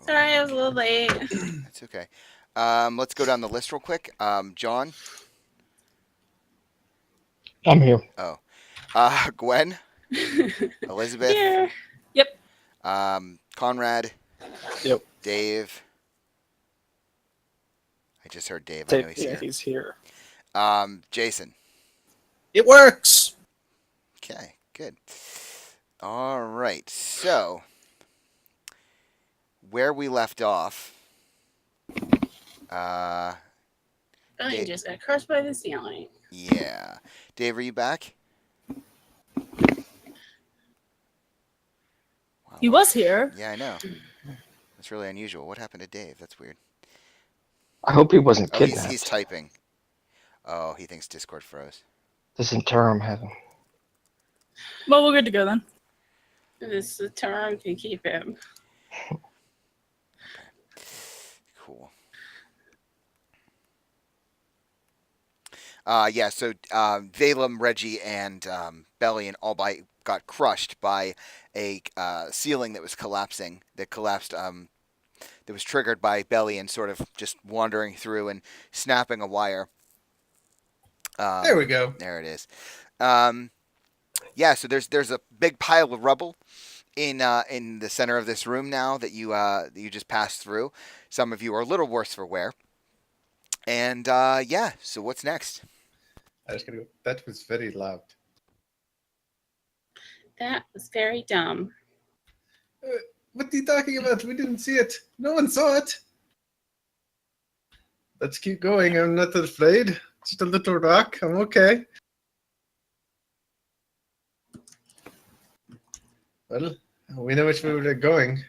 Sorry, I was a little late. It's okay. Let's go down the list real quick. John. I'm here. Oh. Gwen. Elizabeth. Here. Yep. Conrad. Yep. Dave. I just heard Dave. I Dave, know he's yeah, here. he's here. Jason. It works. Okay, good. All right. So, where we left off. Oh, you Dave. just got crushed by the ceiling. Yeah. Dave, are you back? Wow. He was here. Yeah, I know. That's really unusual. What happened to Dave? That's weird. I hope he wasn't Oh, kidnapped. he's typing. Oh, he thinks Discord froze. This interim heaven. Well, we're good to go then. This term can keep him. Cool. Yeah, so Valem, Reggie, and Bellion all got crushed by a ceiling that was collapsing. That collapsed. That was triggered by Bellion sort of just wandering through and snapping a wire. There we go. There it is. Yeah, so there's a big pile of rubble in the center of this room now that you just passed through. Some of you are a little worse for wear. And yeah, so what's next? I was gonna go. That was very loud. That was very dumb. What are you talking about? We didn't see it. No one saw it. Let's keep going. I'm not afraid. Just a little rock. I'm okay. Well, we know which way we're going.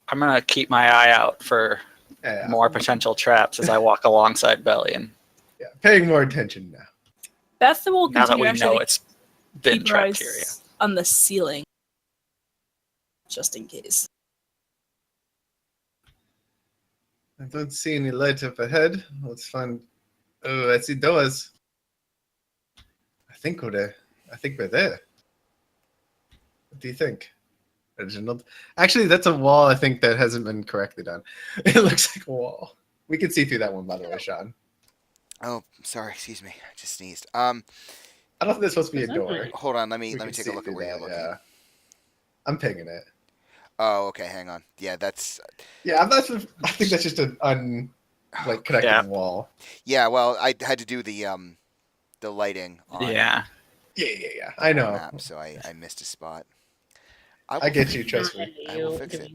I'm gonna keep my eye out for Yeah, more potential traps as I walk alongside Bellion. yeah, paying more attention now. Beth will Now that continue we actually know it's been keep her trapped eyes here. Yeah. on the ceiling, just in case. I don't see any light up ahead. Let's find. Oh, I see doors. I think we're there. I think we're there. What do you think, Reginald? Actually, that's a wall. I think that hasn't been correctly done. It looks like a wall. We can see through that one, by the way, Sean. Oh, sorry, excuse me. I just sneezed. I don't think there's supposed to be a door. Hold on. Let me We can take see a look at through where you're that, looking. yeah. I'm pinging it. Oh, okay. Hang on. Yeah, that's. Yeah, I think that's just an connected Yeah. wall. Yeah. Well, I had to do the lighting on Yeah. Yeah. I know. map, so I missed a spot. I get you. Trust me. I will fix it.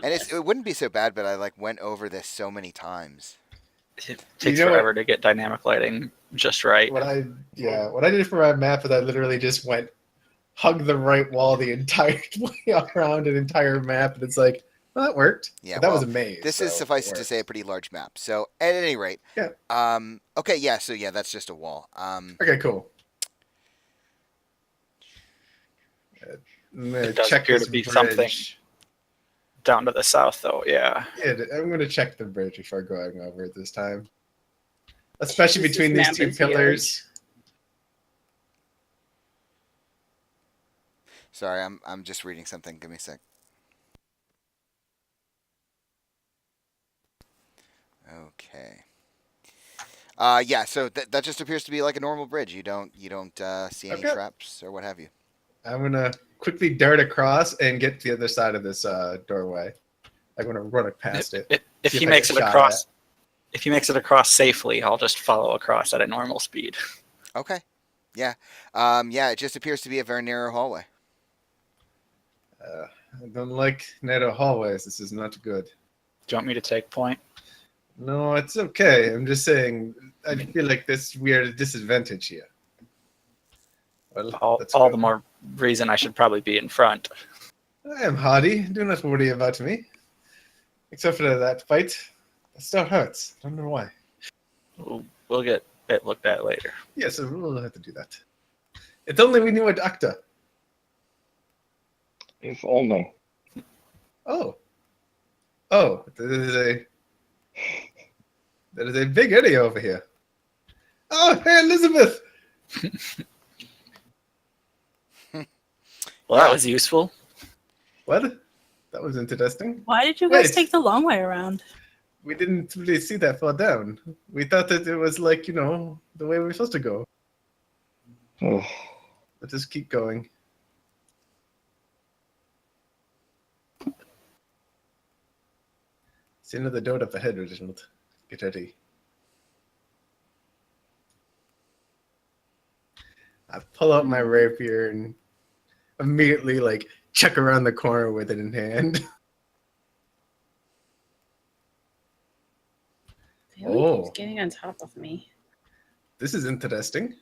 And it wouldn't be so bad, but I went over this so many times. It takes You know forever to get dynamic lighting just right. What I did for my map is I literally just hug the right wall the entire way around an entire map, and it's like, well, that worked. Yeah, But that was well, a maze. This is so suffice it it to worked. say a pretty large map. So at any rate, Yeah. Okay, yeah. So yeah, that's just a wall. Okay, cool. I'm gonna It does check appear this to be bridge. something. Down to the south, though, yeah. Yeah, I'm gonna check the bridge before going over it this time, especially This between map these two is huge. pillars. Sorry, I'm just reading something. Give me a sec. Okay. Yeah. So that just appears to be like a normal bridge. You don't see any Okay. traps or what have you. I'm gonna quickly dart across and get to the other side of this doorway. I'm gonna run it past it. If See he if I makes get it shot across, if he makes it across safely, I'll just follow across at a normal speed. Okay. Yeah. Yeah. It just appears to be a very narrow hallway. I don't like narrow hallways. This is not good. Do you want me to take point? No, it's okay. I'm just saying. I feel like we are at a disadvantage here. Well, All let's all go. the more reason I should probably be in front. I am hardy. Do not worry about me. Except for that fight. It still hurts. I don't know why. We'll get it looked at later. Yes, we'll have to do that. If only we knew a doctor. If only. Oh, there is a big area over here. Oh, hey, Elizabeth. Well, that was useful. What? That was interesting. Why did you guys Wait. take the long way around? We didn't really see that far down. We thought that it was like, the way we were supposed to go. Ugh. Let's just keep going. See another door up ahead, Reginald. Get ready. I pull out my rapier and immediately check around the corner with it in hand. Bailey Oh. keeps getting on top of me. This is interesting.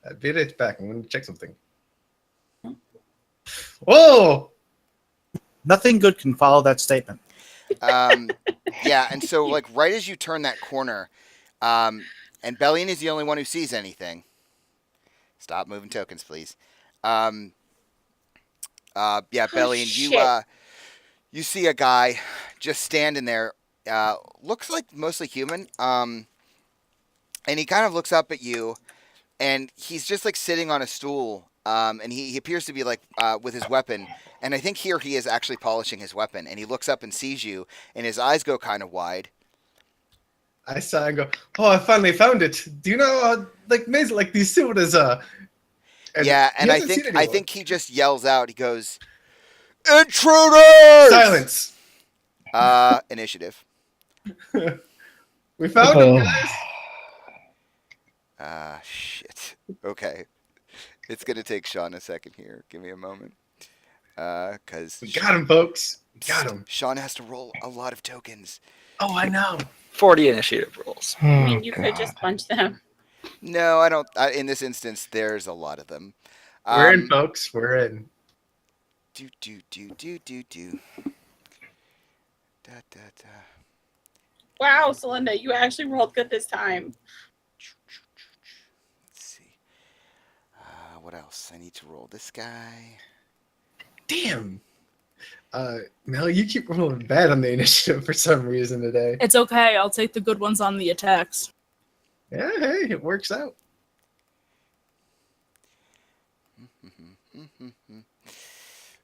I'll be right back. I'm going to check something. Whoa! Nothing good can follow that statement. Yeah, and so right as you turn that corner, and Bellion is the only one who sees anything. Stop moving tokens, please. Yeah, Bellion, shit. you see a guy just standing there. Looks like mostly human. And he kind of looks up at you, and he's just sitting on a stool. And he appears to be with his weapon. And I think here he is actually polishing his weapon. And he looks up and sees you, and his eyes go kind of wide. I saw and go, oh, I finally found it. Do you know how amazing these sodas are? Yeah, and he I hasn't seen think anyone. he just yells out. He goes, "Intruders!" Silence. Initiative. We found him, guys. Shit. Okay. It's gonna take Sean a second here. Give me a moment. Cause We got him, folks. We got him. Sean has to roll a lot of tokens. Oh, I know. 40 initiative rolls. Hmm. I mean, you could just punch them. No, I don't. In this instance, there's a lot of them. We're in, folks. We're in. Do. Da, da, da. Wow, Celinda, you actually rolled good this time. Let's see. What else? I need to roll this guy. Damn. Mel, you keep rolling bad on the initiative for some reason today. It's okay. I'll take the good ones on the attacks. Yeah, hey, it works out.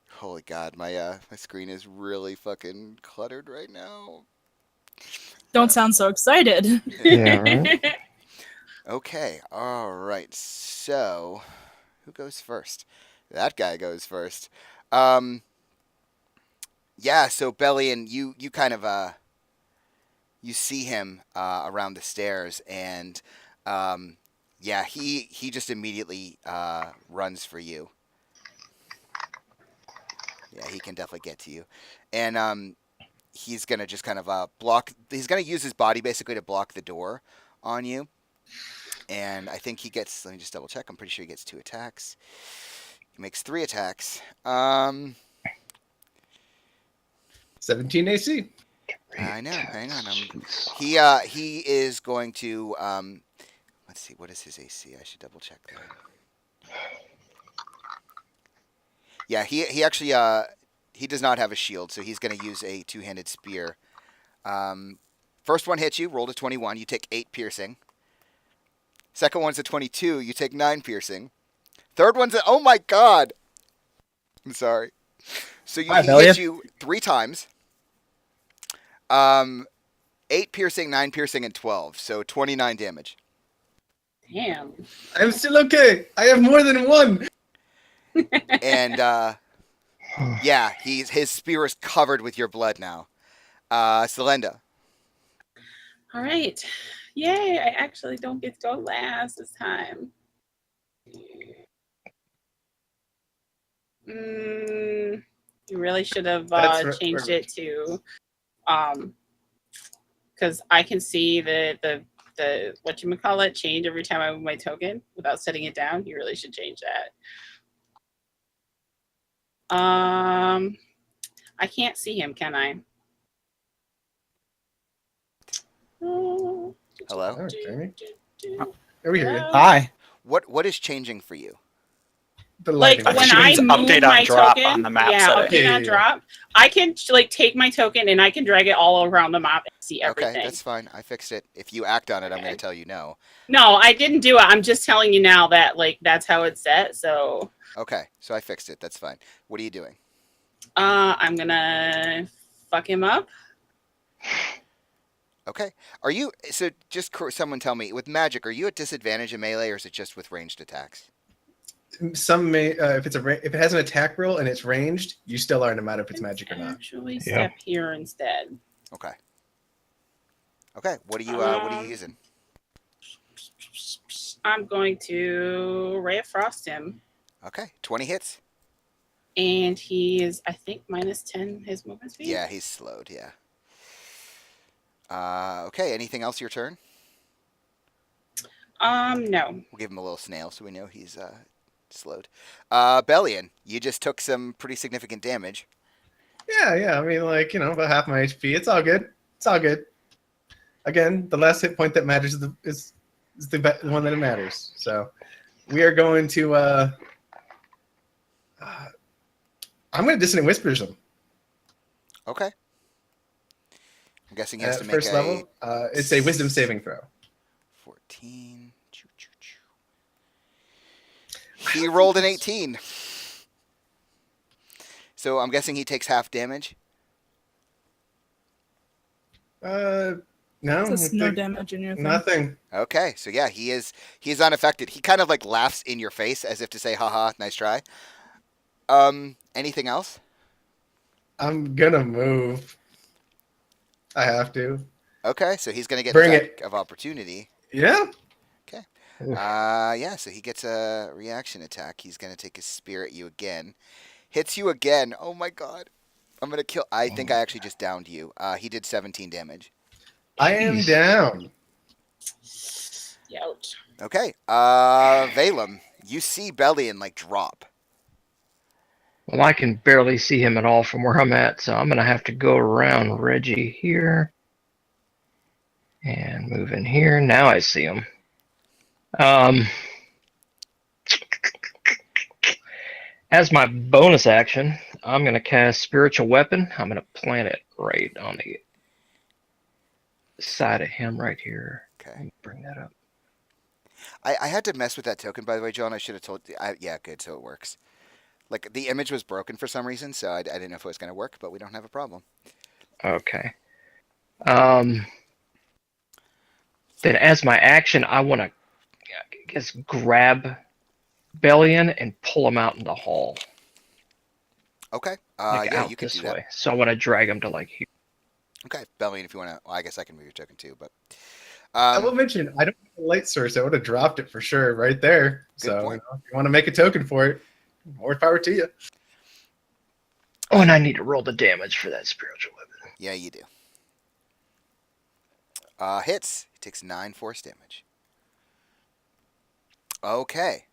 Holy God, my screen is really fucking cluttered right now. Don't sound so excited. Yeah, right? Okay, all right. So, who goes first? That guy goes first. Yeah. So Bellion, you kind of you see him around the stairs, and yeah, he just immediately runs for you. Yeah, he can definitely get to you, and he's gonna just kind of block. He's gonna use his body basically to block the door on you. And I think he gets, let me just double check. I'm pretty sure he gets 2 attacks. He makes 3 attacks. 17 AC. I know. Jeez. He is going to, let's see, what is his AC? I should double check that. Yeah, he actually, he does not have a shield, so he's going to use a 2-handed spear. First one hits you, roll a 21. You take 8 piercing. Second one's a 22. You take 9 piercing. Third one's a... Oh, my God. I'm sorry. So he hits you 3 times. 8 piercing, 9 piercing, and 12. So 29 damage. Damn. I'm still okay. I have more than one. And, yeah, his spear is covered with your blood now. Celenda. All right. Yay, I actually don't get to go last this time. You really should have changed it to, because I can see the whatchamacallit change every time I move my token without setting it down. You really should change that. I can't see him, can I? Hello? All right, Jamie. Are we here? Hi. What is changing for you? The Like lighting. when She I means move update on my drop token, on the map yeah, setting. update Yeah, on yeah. drop. I can take my token and I can drag it all around the map and see everything. Okay, that's fine. I fixed it. If you act on it, I'm going to tell you no. No, I didn't do it. I'm just telling you now that that's how it's set. So Okay, so I fixed it. That's fine. What are you doing? I'm gonna fuck him up. Okay. Are you so? Just someone tell me with magic. Are you at disadvantage in melee, or is it just with ranged attacks? Some may, if if it has an attack roll and it's ranged, you still are no matter if it's magic or not. Actually, Yeah. step here instead. Okay. Okay. What are you Um, using? I'm going to Ray of Frost him, Okay. 20 hits. and he is, I think, -10 his movement speed. Yeah, he's slowed. Yeah. Okay. Anything else? Your turn. No. We'll give him a little snail so we know he's slowed. Bellion, you just took some pretty significant damage. Yeah. I mean, like, about half my HP. It's all good. It's all good. Again, the last hit point that matters is the one that matters. So we are going to. I'm going to Dissonant Whispers him. Okay. I'm guessing he has At to make first a level, it's a Wisdom saving throw. 14. He rolled an 18. So I'm guessing he takes half damage. No, There's I no think damage in your thing. nothing. Okay, so yeah, he's unaffected. He kind of like laughs in your face as if to say, "Haha, nice try." Anything else? I'm gonna move. I have to. Okay, so he's gonna get Bring attack of opportunity. Yeah. Yeah, so he gets a reaction attack. He's gonna take his spear at you again. Hits you again. Oh my god. I'm gonna kill. I think I actually just downed you. He did 17 damage. I am Jeez. down. Ouch. Okay. Valem, you see Bellion like drop. Well, I can barely see him at all from where I'm at, so I'm going to have to go around Reggie here. And move in here. Now I see him. As my bonus action, I'm going to cast Spiritual Weapon. I'm going to plant it right on the side of him right here. Okay. Let me bring that up. I had to mess with that token, by the way, John. I should have told you. Yeah, good. So it works. Like, the image was broken for some reason, so I didn't know if it was going to work, but we don't have a problem. Okay. Then as my action, I want to, I guess, grab Bellion and pull him out in the hall. Okay. Like Yeah, out you can this do that. way. So I want to drag him to like here. Okay. Bellion, if you want to. Well, I guess I can move your token too, but. I will mention I don't have a light source. I would have dropped it for sure right there. Good So point. if you want to make a token for it, more power to you. Oh, and I need to roll the damage for that spiritual weapon. Yeah, you do. Hits. He takes 9 force damage. Okay.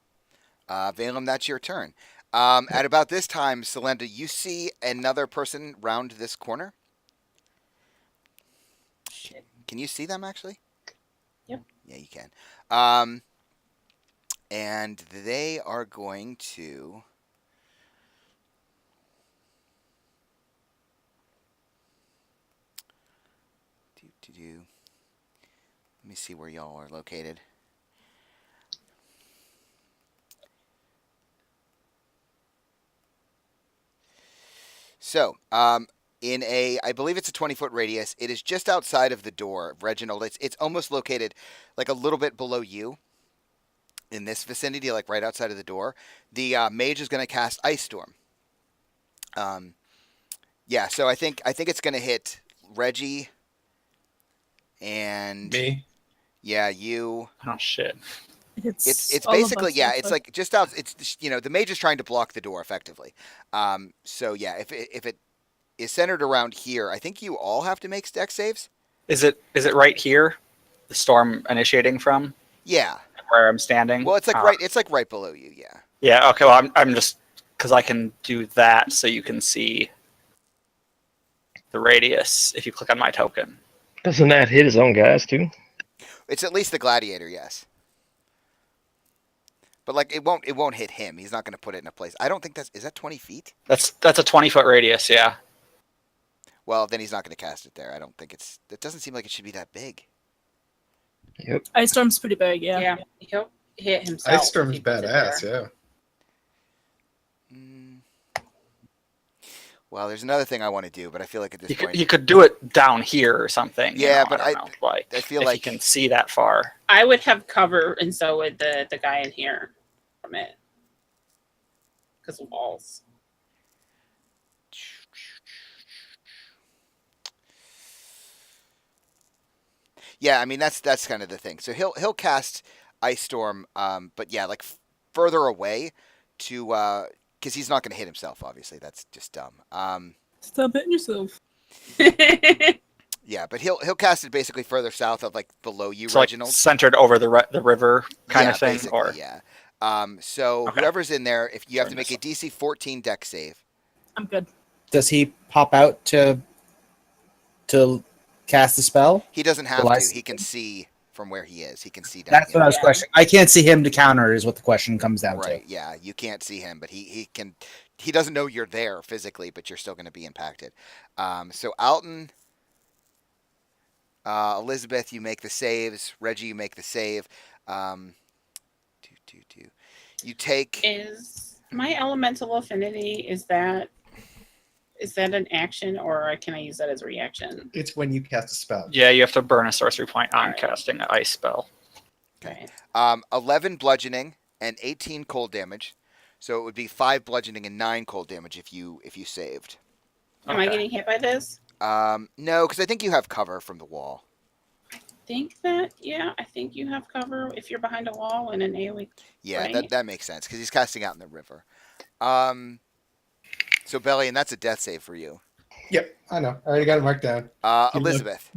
Valem, that's your turn. At about this time, Selenda, you see another person round this corner. Shit. Can you see them, actually? Yep. Yeah, you can. And they are going to... Let me see where y'all are located. So, in I believe it's a 20-foot radius. It is just outside of the door, Reginald. It's almost located like a little bit below you. In this vicinity, like right outside of the door, the mage is going to cast Ice Storm. Yeah, so I think it's going to hit Reggie and Me. yeah, you. Oh shit. It's all of basically us, yeah, also. it's like just out. It's the mage is trying to block the door effectively. So yeah, if it is centered around here, I think you all have to make dex saves. Is it right here? The storm initiating from Yeah. where I'm standing? Well, it's like right below you. Yeah. Yeah. Okay. Well, I'm just because I can do that, so you can see the radius if you click on my token. Doesn't that hit his own guys too? It's at least the gladiator, yes. But like it won't hit him. He's not going to put it in a place. I don't think is that 20 feet? That's a 20-foot radius. Yeah. Well, then he's not going to cast it there. I don't think it doesn't seem like it should be that big. Yep. Ice Storm's pretty big, yeah. Yeah, he'll hit himself. Ice if Storm's he puts it badass. there. Well, there's another thing I want to do, but I feel like at this point, He could do it down here or something. you Yeah, know, but I don't know. Like, I feel if like he can see that far. I would have cover, and so would the guy in here from it, because of walls. Yeah, I mean that's kind of the thing. So he'll cast Ice Storm, but yeah, like further away to because he's not going to hit himself. Obviously, that's just dumb. Stop hitting yourself. Yeah, but he'll cast it basically further south of like below you, So like Reginald. centered over the river kind Yeah, of thing, basically, or yeah. So Okay. whoever's in there, if you have to Join make a us. DC 14 deck save. I'm good. Does he pop out to cast the spell? He doesn't have Will I to. see He can see from where he is. He can see down That's here. what I was Yeah. questioning. I can't see him to counter is what the question comes down Right. Yeah, you can't see him, but he can. He doesn't know you're there physically, but you're still going to be impacted. So Alton, Elizabeth, you make the saves. Reggie, you make the save. You take. Is my elemental affinity, is that an action, or can I use that as a reaction? It's when you cast a spell. yeah, you have to burn a sorcery point on Alright. casting an ice spell. Okay. 11 bludgeoning and 18 cold damage. So it would be 5 bludgeoning and 9 cold damage if you saved. Am I Okay. getting hit by this? No, because I think you have cover from the wall. I think you have cover if you're behind a wall and an AoE. Yeah, Right. that makes sense because he's casting out in the river. So Belly, and that's a death save for you. Yep, I know. I already got it marked down. Elizabeth.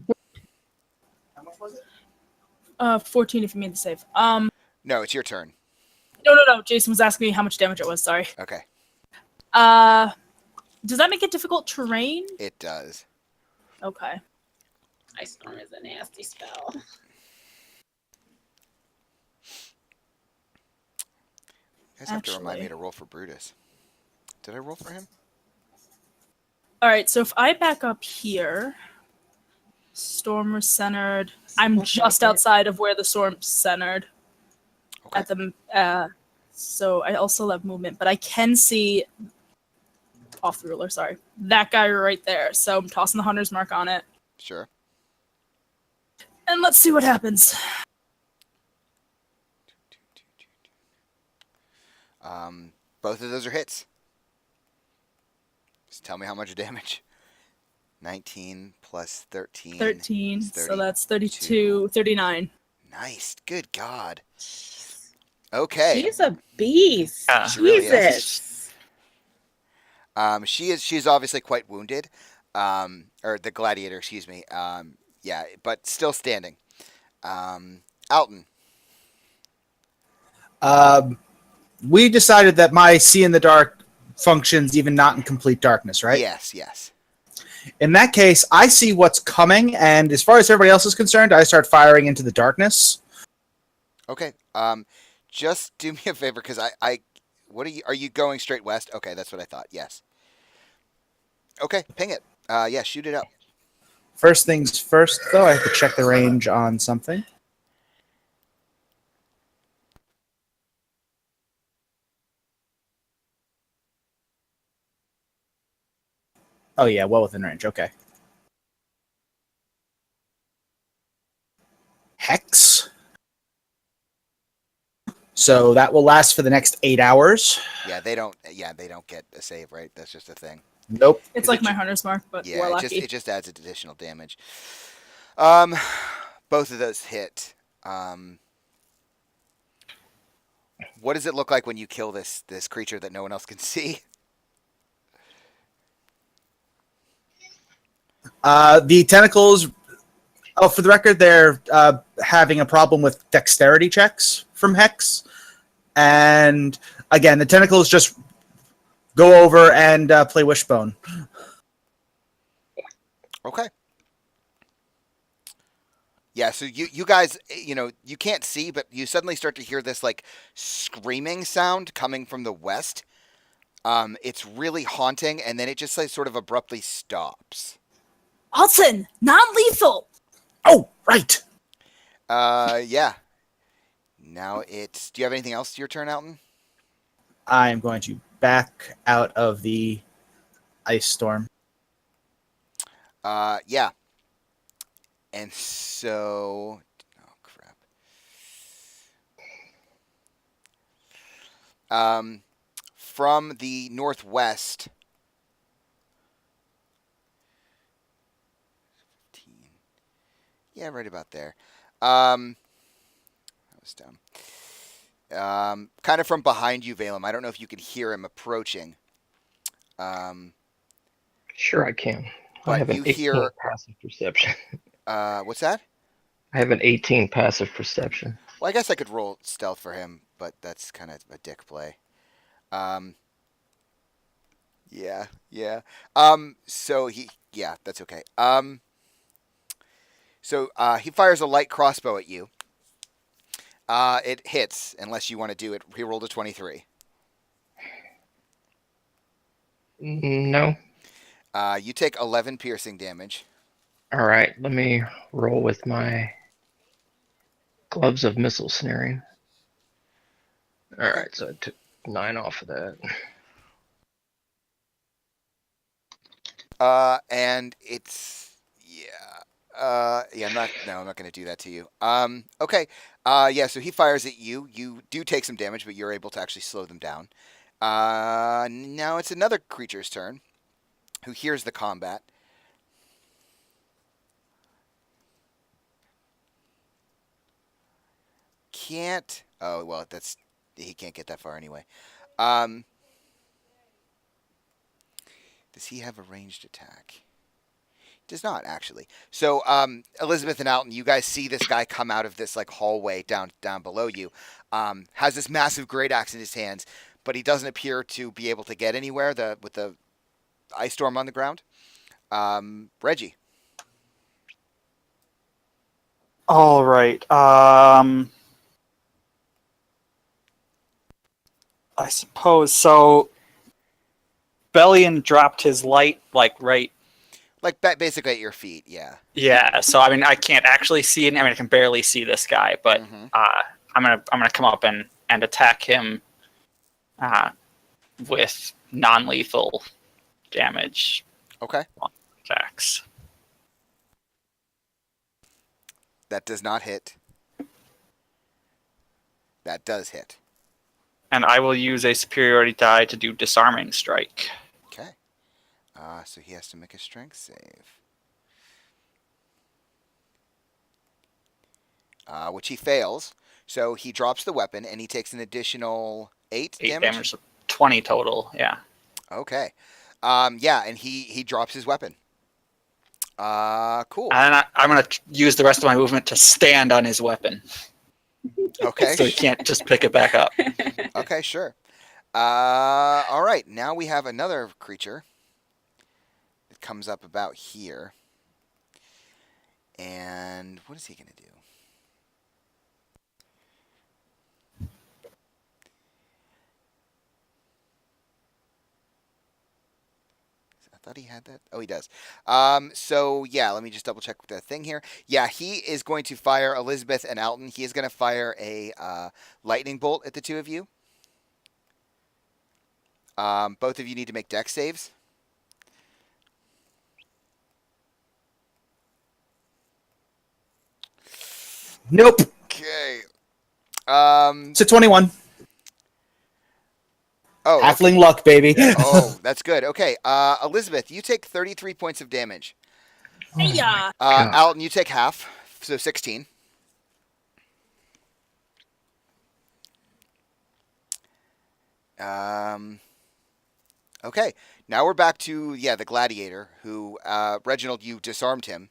How much was it? 14 if you made the save. No, it's your turn. No. Jason was asking me how much damage it was. Sorry. Okay, Does that make it difficult terrain? it does. Okay. Ice Storm is a nasty spell. You guys have to remind me Actually- to roll for Brutus. Did I roll for him? All right. So if I back up here, storm was centered. I'm Looks just like it. outside of where the storm's centered. Okay. At the so I also have movement, but I can see off the ruler. Sorry, that guy right there. So I'm tossing the hunter's mark on it, Sure. and let's see what happens. Both of those are hits. Just tell me how much damage. 19 plus 13. 13. is So that's 32, 39. Nice. Good God. Okay. She's a beast. Yeah. She really is. Jesus. She's obviously quite wounded. Or the gladiator, excuse me. Yeah, but still standing. Alton. We decided that my see in the dark functions even not in complete darkness, right? Yes. In that case, I see what's coming, and as far as everybody else is concerned, I start firing into the darkness. Okay. Just do me a favor, because what are you going straight west? Okay, that's what I thought. Yes. Okay, ping it. Yeah, shoot it up. First things first, though, I have to check the range on something. Oh yeah, well within range. Okay. Hex. So that will last for the next 8 hours. Yeah, they don't get a save, right? That's just a thing. Nope. It's Is like it my ju- hunter's mark, but Yeah, warlocky. it just adds additional damage. Both of those hit. What does it look like when you kill this creature that no one else can see? The tentacles. Oh, for the record, they're having a problem with dexterity checks from Hex, and again, the tentacles just go over and play Wishbone. Okay. Yeah, so you guys, you can't see, but you suddenly start to hear this like screaming sound coming from the west. It's really haunting, and then it just like sort of abruptly stops. Alton, non-lethal. Oh, right. Yeah. Now it's. Do you have anything else to your turn, Alton? I am going to back out of the ice storm. Yeah. And so, oh crap. From the northwest. 15. Yeah, right about there. That was dumb. Kind of from behind you, Valem. I don't know if you can hear him approaching. Sure, I can. But I have an you 18 hear- passive perception. What's that? I have an 18 passive perception. Well, I guess I could roll stealth for him, but that's kind of a dick play. Yeah. So yeah, that's okay. So he fires a light crossbow at you. It hits, unless you want to do it. He rolled a 23. No. You take 11 piercing damage. All right, let me roll with my gloves of missile snaring. All right, so I took 9 off of that. And it's I'm not going to do that to you. Okay. Yeah, so he fires at you. You do take some damage, but you're able to actually slow them down. Now it's another creature's turn who hears the combat. Can't. Oh, well, he can't get that far anyway. Does he have a ranged attack? Does not, actually. So, Elizabeth and Alton, you guys see this guy come out of this like hallway down below you. Has this massive great axe in his hands, but he doesn't appear to be able to get anywhere with the ice storm on the ground. Reggie. All right. I suppose so. Bellion dropped his light right. Like basically at your feet, yeah. Yeah. So I mean, I can't actually see it. I mean, I can barely see this guy, but Mhm. I'm gonna come up and attack him with non-lethal damage Okay. attacks. That does not hit. That does hit. And I will use a superiority die to do disarming strike. Okay. So he has to make a strength save. Which he fails. So he drops the weapon and he takes an additional 8 damage. 20 total. Yeah. Okay. Yeah, and he drops his weapon. Cool. And I'm gonna use the rest of my movement to stand on his weapon, Okay. so he can't just pick it back up. Okay, sure. All right. Now we have another creature that comes up about here. And what is he going to do? I thought he had that. Oh, he does. So, yeah, let me just double check the thing here. Yeah, he is going to fire Elizabeth and Alton. He is going to fire a lightning bolt at the two of you. Both of you need to make dex saves. Nope. Okay. It's a 21. Oh, Halfling luck, baby. oh, that's good. Okay. Elizabeth, you take 33 points of damage. Yeah. God. Alton, you take half, so 16. Okay. Now we're back to the gladiator who Reginald, you disarmed him.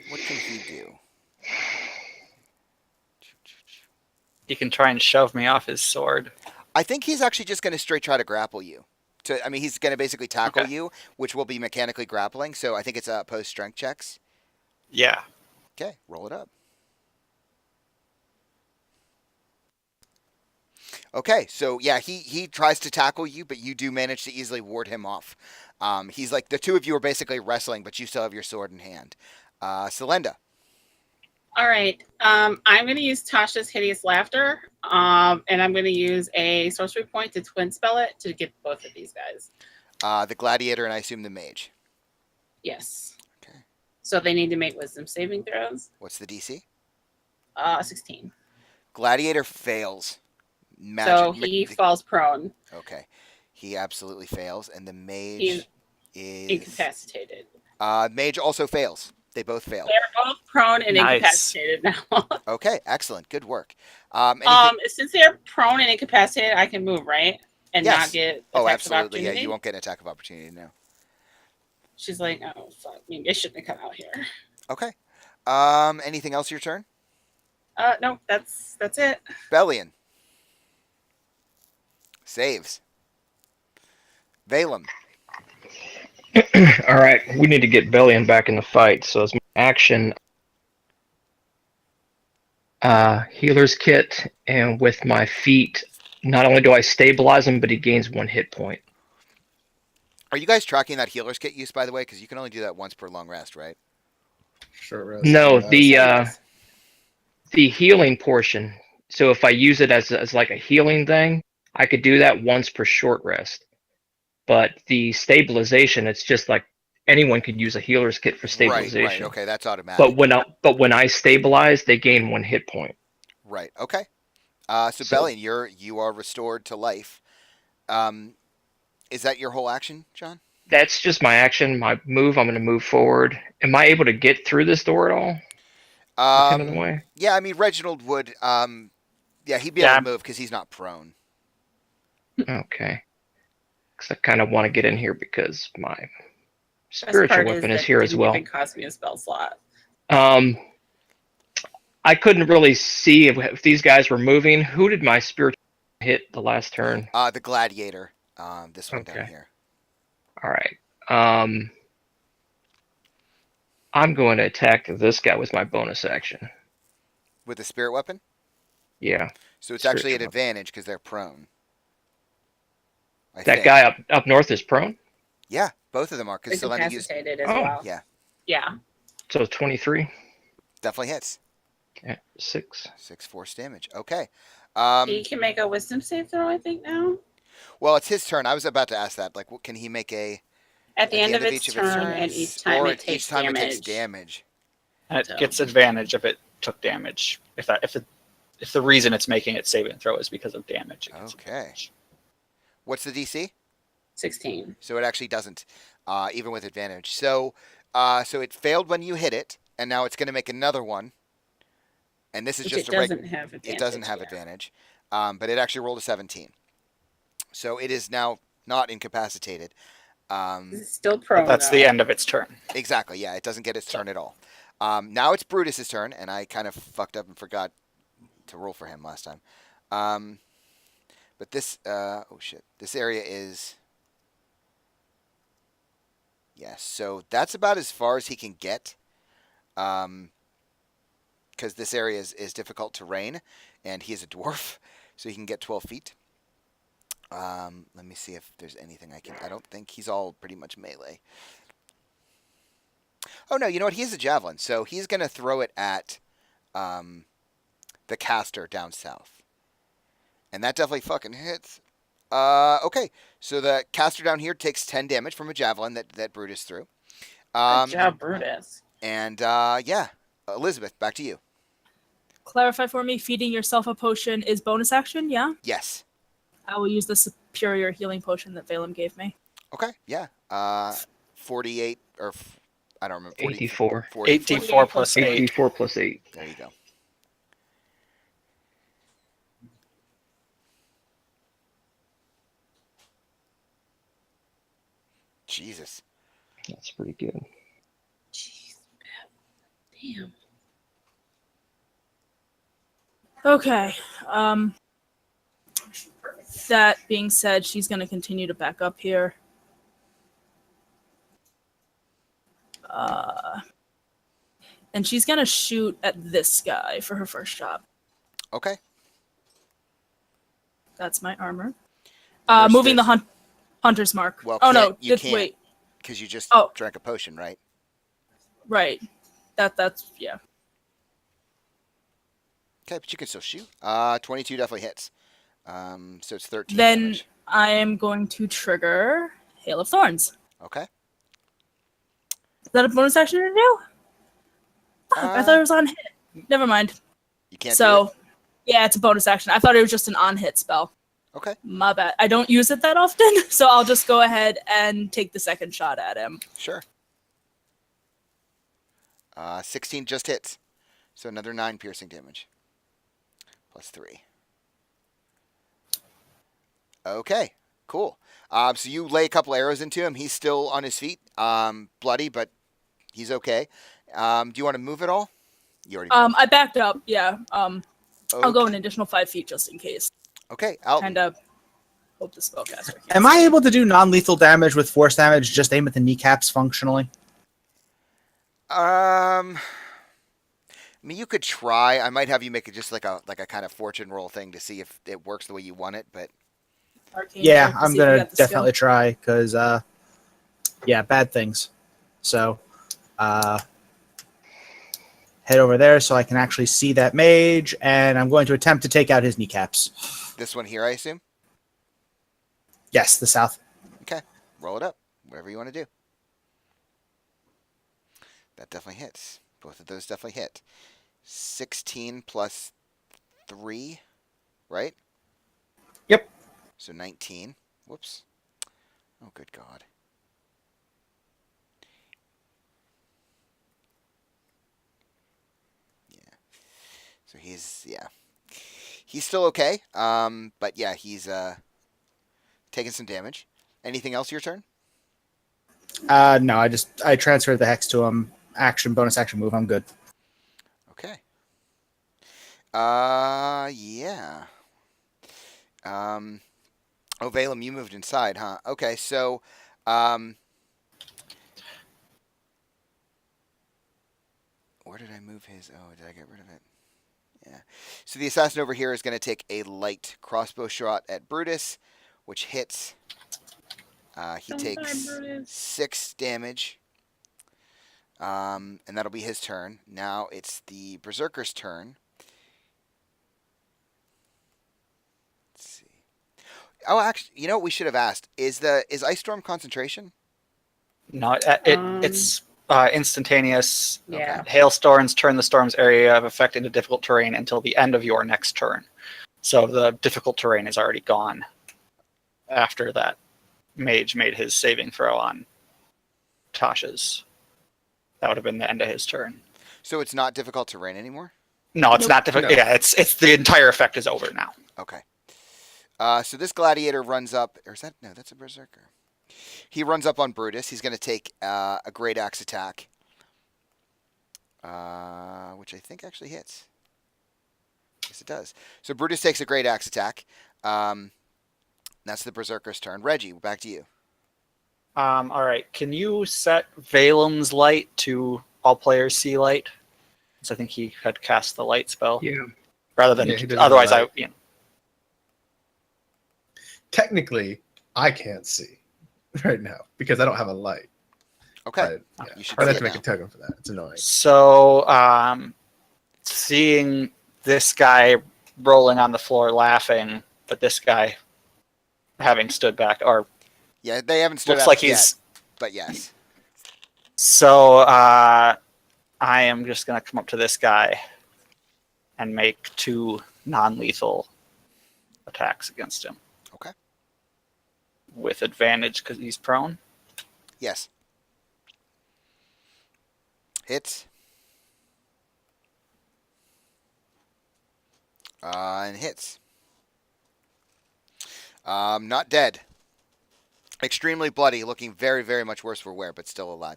What can he do? He can try and shove me off his sword. I think he's actually just going to straight try to grapple you. He's going to basically tackle Okay. you, which will be mechanically grappling. So I think it's post strength checks. Yeah. Okay, roll it up. Okay, so yeah, he tries to tackle you, but you do manage to easily ward him off. He's like the two of you are basically wrestling, but you still have your sword in hand. Selenda. All right. I'm going to use Tasha's Hideous Laughter, and I'm going to use a sorcery point to twin spell it to get both of these guys. The gladiator and I assume the mage. Yes. Okay. So they need to make wisdom saving throws. What's the DC? 16. Gladiator fails. So he falls prone. Okay. He absolutely fails, and the mage He's is incapacitated. mage also fails. They both fail. They're both prone and Nice. incapacitated now. Okay, excellent. Good work. Anything? Since they're prone and incapacitated, I can move, right? And Yes. not get Oh, attacks of absolutely. Yeah, opportunity. you won't get an attack of opportunity now. She's like, oh fuck, maybe I shouldn't have come out here. Okay. Anything else your turn? No, that's it. Bellion. Saves. Valem. All right, we need to get Bellion back in the fight. So as my action, healer's kit, and with my feet, not only do I stabilize him, but he gains 1 hit point. Are you guys tracking that healer's kit use, by the way? Because you can only do that once per long rest, right? Short rest. No, and, the healing portion. So if I use it as like a healing thing, I could do that once per short rest. But the stabilization, it's just like anyone could use a healer's kit for stabilization. Right. Okay, that's automatic. But when I stabilize, they gain 1 hit point. Right. Okay. So Bellion, you are restored to life. Is that your whole action, John? That's just my action, my move. I'm going to move forward. Am I able to get through this door at all? Kind of the way. Yeah, I mean Reginald would. Yeah, he'd be able to move because he's not prone. Okay. Because I kind of want to get in here because my Best spiritual part weapon is that here it as didn't well. even cost me a spell slot. I couldn't really see if these guys were moving. Who did my spiritual hit the last turn? The gladiator. This one down Okay. here. All right. I'm going to attack this guy with my bonus action. With the spirit weapon. Yeah. So it's actually an Spiritual advantage because they're prone. I That think. guy up north is prone. Yeah, both of them are because Selena used. Incapacitated as Oh. well. Yeah, Yeah. So 23. definitely hits. Yeah, 6. 6 force damage. Okay. He can make a wisdom save throw, I think, now. Well, it's his turn. I was about to ask that. Like, can he make a At the end of each its turn, and each time it takes damage. it takes damage? And it So- gets advantage if it took damage. If the reason it's making its saving throw is because of damage. It gets Okay. advantage. What's the DC? 16. So it actually doesn't, even with advantage. So it failed when you hit it, and now it's going to make another one. And this is Which just it a doesn't have advantage. It doesn't have yeah. advantage, but it actually rolled a 17. So it is now not incapacitated. It's still prone. But that's the though. end of its turn. Exactly. Yeah, it doesn't get its turn at all. Now it's Brutus's turn, and I kind of fucked up and forgot to roll for him last time. But this, oh shit, this area is. Yeah, so that's about as far as he can get. Because this area is difficult terrain, and he is a dwarf, so he can get 12 feet. Let me see if there's anything I can. I don't think he's all pretty much melee. Oh no, you know what? He has a javelin, so he's gonna throw it at the caster down south, and that definitely fucking hits. Okay, so the caster down here takes 10 damage from a javelin that Brutus threw. Good job, Brutus. And yeah, Elizabeth, back to you. Clarify for me, feeding yourself a potion is bonus action, yeah? Yes. I will use the superior healing potion that Valem gave me. Okay. Yeah. 48 or I don't remember. 40, 84. 40, 8d4 plus 8. 84 plus 8. There you go. Jesus. That's pretty good. Jeez, damn. Okay. That being said, she's going to continue to back up here. And she's going to shoot at this guy for her first shot. Okay. That's my armor. There's- Moving there's- the hunter's mark. Well, oh no! you can't Wait. because you just Oh. drank a potion, right? Right. That's yeah. Okay, but you can still shoot. 22 definitely hits. So it's 13 Then damage. I am going to trigger Hail of Thorns. Okay. Is that a bonus action to do? Fuck, I thought it was on hit. Never mind. You can't do So, yeah, it's a bonus action. I thought it was just an on hit spell. it. Okay. My bad. I don't use it that often, so I'll just go ahead and take the second shot at him. Sure. 16 just hits. So another 9 piercing damage. Plus 3. Okay. Cool. So you lay a couple arrows into him. He's still on his feet. Bloody, but he's okay. Do you want to move at all? You already moved. I backed up. Yeah. I'll go Okay. an additional 5 feet just in case. Okay. Alton. Kind of hope the spellcaster can. Am I able to do non-lethal damage with force damage? Just aim at the kneecaps functionally. I mean, you could try. I might have you make it just like a kind of fortune roll thing to see if it works the way you want it. But Arcane Yeah, check to I'm see if you gonna got the skill. definitely try because, yeah, bad things. So, head over there so I can actually see that mage, and I'm going to attempt to take out his kneecaps. this one here, I assume. Yes, the south. Roll it up. Whatever you want to do. That definitely hits. Both of those definitely hit. 16 plus 3, right? Yep. So 19. Whoops. Oh, good God. Yeah. So he's still okay. But yeah, he's taking some damage. Anything else your turn? No, I transferred the hex to him. Bonus action move. I'm good. Okay. Yeah. Oh, Valem, you moved inside, huh? Okay, so, where did I move his? Oh, did I get rid of it? Yeah. So the assassin over here is going to take a light crossbow shot at Brutus, which hits. He Don't die, takes Brutus. 6 damage. And that'll be his turn. Now it's the Berserker's turn. Let's see. Oh, actually, you know what we should have asked? Is Ice Storm concentration? No, it's instantaneous. Yeah. Hailstorms turn the storm's area of effect into difficult terrain until the end of your next turn. So the difficult terrain is already gone after that mage made his saving throw on Tasha's. That would have been the end of his turn. So it's not difficult terrain anymore? No, it's Nope. not difficult. No. Yeah, it's the entire effect is over now. Okay. So this gladiator runs up, or is that, no, that's a berserker. He runs up on Brutus. He's going to take a great axe attack, which I think actually hits. Yes, it does. So Brutus takes a great axe attack. That's the berserker's turn. Reggie, back to you. All right. Can you set Valem's light to all players see light? So I think he had cast the light spell Yeah. rather than Yeah, he does otherwise. have light. Technically, I can't see right now because I don't have a light. Okay. But, yeah, You should I'd have see to it make a token for that. It's annoying. So seeing this guy rolling on the floor laughing, but this guy having stood back, or Yeah, they haven't stood looks up like yet, he's. but yes. So I am just going to come up to this guy and make 2 non-lethal attacks against him. Okay. With advantage because he's prone. Yes. Hits. And hits. Not dead. Extremely bloody, looking very, very much worse for wear, but still alive.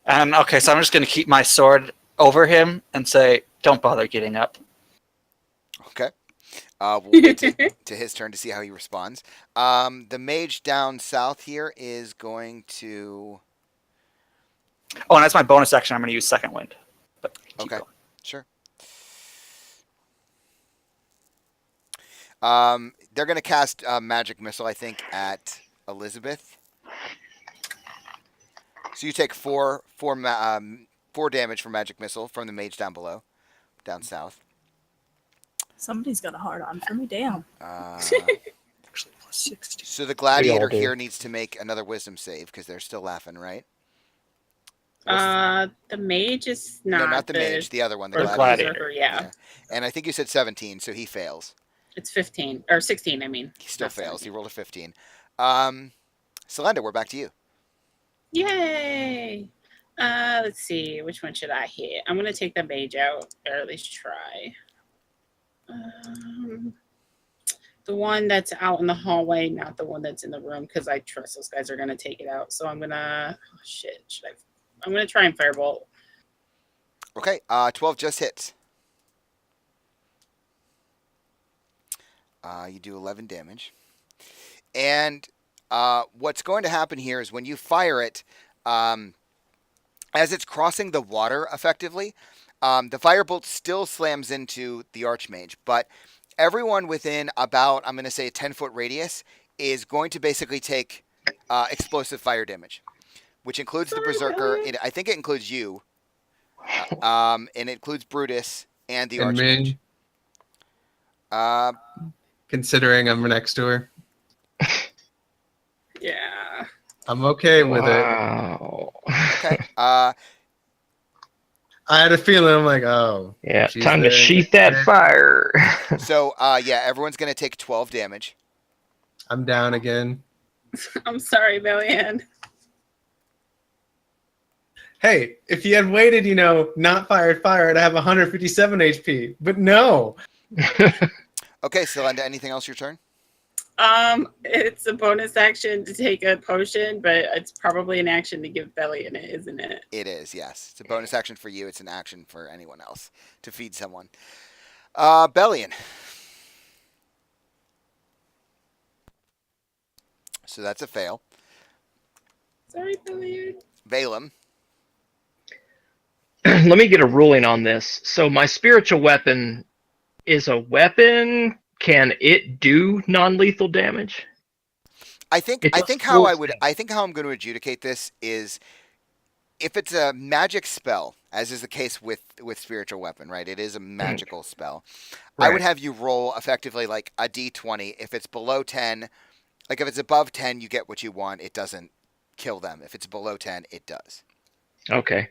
And okay, so I'm just going to keep my sword over him and say, "Don't bother getting up." Okay. We'll wait to his turn to see how he responds. The mage down south here is going to... Oh, and that's my bonus action. I'm going to use Second Wind. But keep Okay. going. Sure. They're going to cast Magic Missile, I think, at Elizabeth. So you take 4 damage from Magic Missile from the mage down below, down south. Somebody's got a hard on for me. Damn. Actually, plus 60. So the gladiator do. here needs to make another wisdom save because they're still laughing, right? The mage is not. No, not the mage. The other one, the or gladiator. berserker, yeah. Yeah. And I think you said 17, so he fails. It's 15 or 16. I mean, He still not fails. He 17. rolled a 15. Selenda, we're back to you. Yay! Let's see. Which one should I hit? I'm gonna take the mage out, or at least try. The one that's out in the hallway, not the one that's in the room, because I trust those guys are gonna take it out. So I'm gonna. Oh, shit. Should I? I'm gonna try and firebolt. Okay, 12 just hits. You do 11 damage. And what's going to happen here is when you fire it, as it's crossing the water effectively, the firebolt still slams into the Archmage. But everyone within about, I'm going to say, a 10-foot radius is going to basically take explosive fire damage, which includes the Berserker. I think it includes you. And it includes Brutus and the And Archmage. me, considering I'm next to her, Yeah. I'm okay with it. Wow. Okay. I had a feeling. I'm like, oh, Yeah, she's time to there. sheath that fire. So, yeah, everyone's going to take 12 damage. I'm down again. I'm sorry, Bellian. Hey, if you had waited, not fired fire, I'd have 157 HP. But no. Okay, Selenda, anything else your turn? It's a bonus action to take a potion, but it's probably an action to give Bellian it, isn't it? It is, yes. It's a bonus action for you. It's an action for anyone else to feed someone. Bellian. So that's a fail. Sorry, Bellian. Balaam. Let me get a ruling on this. So my spiritual weapon is a weapon. Can it do non-lethal damage? I think It's how full I'm going to adjudicate this is if it's a magic spell, as is the case with spiritual weapon, right? It is a magical spell. I would Right. have you roll effectively like a d20. If it's below 10, like if it's above 10, you get what you want. It doesn't kill them. If it's below 10, it does. Okay.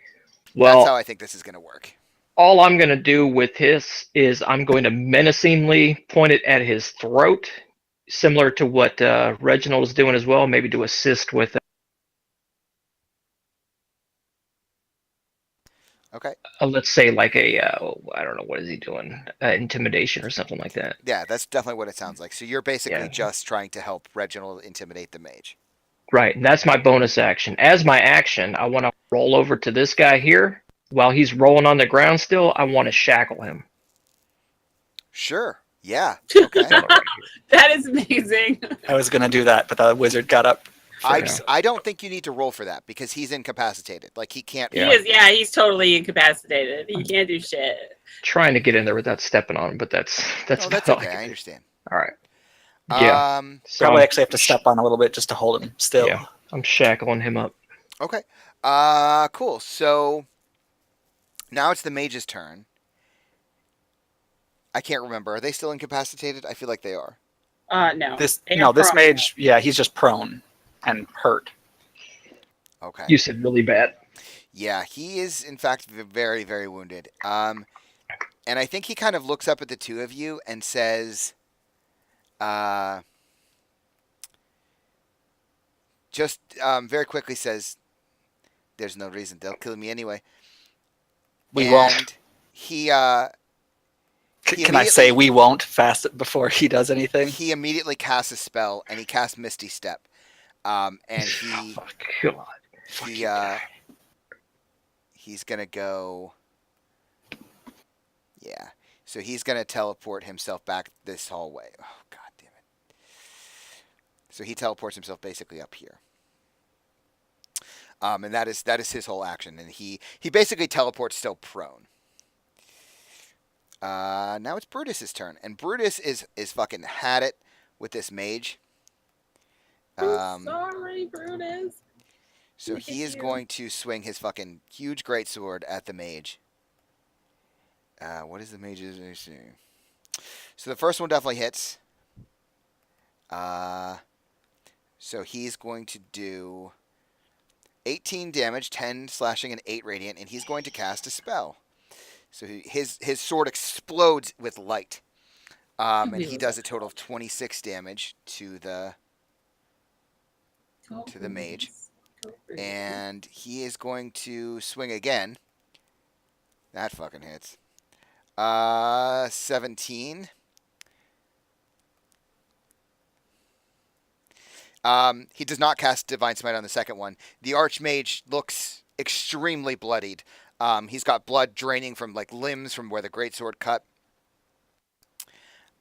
That's Well, how I think this is going to work. all I'm going to do with his is I'm going to menacingly point it at his throat, similar to what Reginald is doing as well, maybe to assist with, Okay. let's say, like I don't know, what is he doing? Intimidation or something like that. Yeah, that's definitely what it sounds like. So you're basically Yeah. just trying to help Reginald intimidate the mage. Right, and that's my bonus action. As my action, I want to roll over to this guy here. While he's rolling on the ground still, I want to shackle him. Sure. Yeah. Okay. That is amazing. I was going to do that, but the wizard got up. I don't think you need to roll for that because he's incapacitated. Like he can't. Yeah. He is, yeah, he's totally incapacitated. He can't do shit. Trying to get in there without stepping on him, but that's Oh, about that's all okay. I I can do. understand. All right. Yeah. So Probably I'm, actually have to step on a little bit just to hold him still. Yeah. I'm shackling him up. Okay. Cool. So now it's the mage's turn. I can't remember. Are they still incapacitated? I feel like they are. No. This They no, are this prone. mage, yeah, he's just prone and hurt. Okay. You said really bad. Yeah, he is in fact very, very wounded. And I think he kind of looks up at the two of you and says, just very quickly says, "There's no reason. They'll kill me anyway." We And won't. He Can I say we won't fast before he does anything? he immediately casts a spell and he casts Misty Step. And he Oh, God. he he's gonna go. Yeah, so he's gonna teleport himself back this hallway. Oh God damn it! So he teleports himself basically up here. And that is his whole action, and he basically teleports still prone. Now it's Brutus's turn, and Brutus is fucking had it with this mage. I'm sorry, Brutus. So Look he at is you. going to swing his fucking huge greatsword at the mage. What is the mage's AC? So the first one definitely hits. So he's going to do 18 damage, 10 slashing, and 8 radiant, and he's going to cast a spell. So his sword explodes with light, and he does a total of 26 damage to the mage, and he is going to swing again. That fucking hits. 17. He does not cast Divine Smite on the second one. The Archmage looks extremely bloodied. He's got blood draining from like limbs from where the greatsword cut.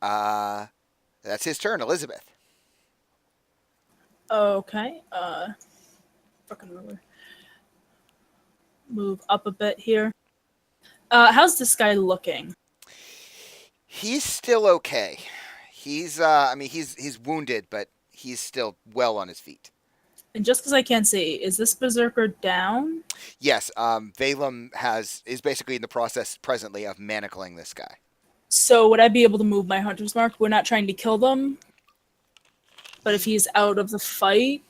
That's his turn, Elizabeth. Okay. Fucking move up a bit here. How's this guy looking? He's still okay. He's he's wounded, but he's still well on his feet. And just because I can't see, is this berserker down? Yes, Valem is basically in the process presently of manacling this guy. So would I be able to move my hunter's mark? We're not trying to kill them, but if he's out of the fight,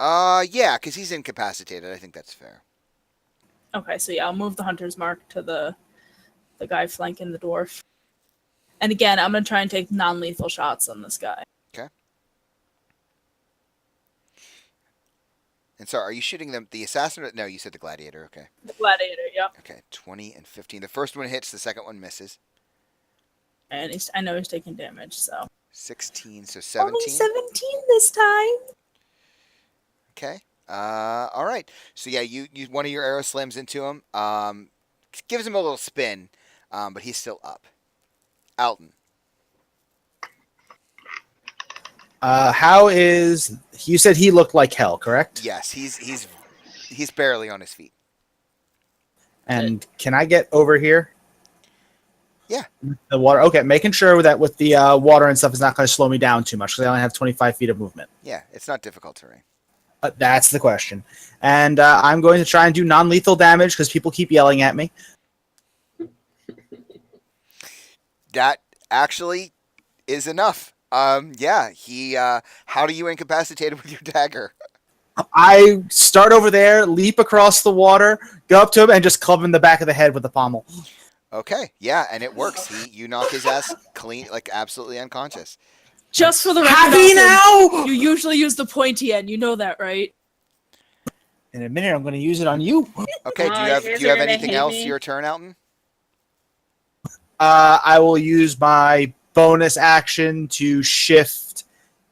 Yeah, because he's incapacitated. I think that's fair. okay. So yeah, I'll move the hunter's mark to the guy flanking the dwarf. And again, I'm gonna try and take non-lethal shots on this guy. Okay. And so, are you shooting the assassin? Or, no, you said the gladiator. Okay. The gladiator, yep. Okay, 20 and 15. The first one hits. The second one misses. And I know he's taking damage, so 16, so 17. only 17 this time. Okay. All right. So yeah, you one of your arrows slams into him. Gives him a little spin, but he's still up. Alton. How is... You said he looked like hell, correct? Yes, he's barely on his feet. And can I get over here? Yeah. The water. Okay, making sure that with the water and stuff is not going to slow me down too much because I only have 25 feet of movement. Yeah, it's not difficult terrain. That's the question. And I'm going to try and do non-lethal damage because people keep yelling at me. That actually is enough. Yeah, how do you incapacitate him with your dagger? I start over there, leap across the water, go up to him, and just club him in the back of the head with the pommel. Okay, yeah, and it works. You knock his ass clean, like absolutely unconscious. Just for the record, Happy Austin, now? you usually use the pointy end. You know that, right? In a minute, I'm going to use it on you. Okay, do Oh, you have you guys do you are have gonna anything hate else? me? Your turn, Alton. I will use my bonus action to shift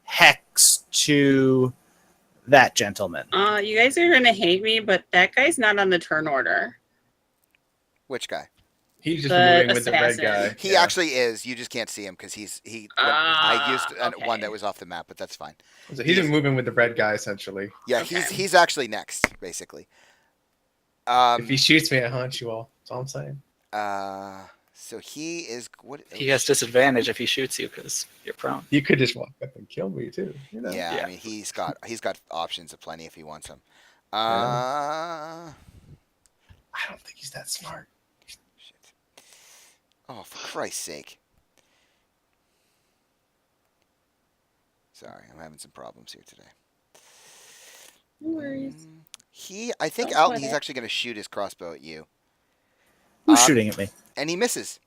Hex to that gentleman. You guys are gonna hate me, but that guy's not on the turn order. Which guy? He's just The moving with the red assassin. guy. He actually is. You just can't see him because I used okay. one that was off the map, but that's fine. So he's just moving with the red guy essentially. Yeah, Okay. he's actually next, basically. If he shoots me, I haunt you all. That's all I'm saying. So he is what? He has disadvantage if he shoots you because you're prone. He could just walk up and kill me too. You know? Yeah, Yeah. I mean he's got options aplenty if he wants them. I don't think he's that smart. Shit. Oh, for Christ's sake! Sorry, I'm having some problems here today. No worries. I think Don't Alton, sweat he's it. actually going to shoot his crossbow at you, Who's shooting at me? and he misses.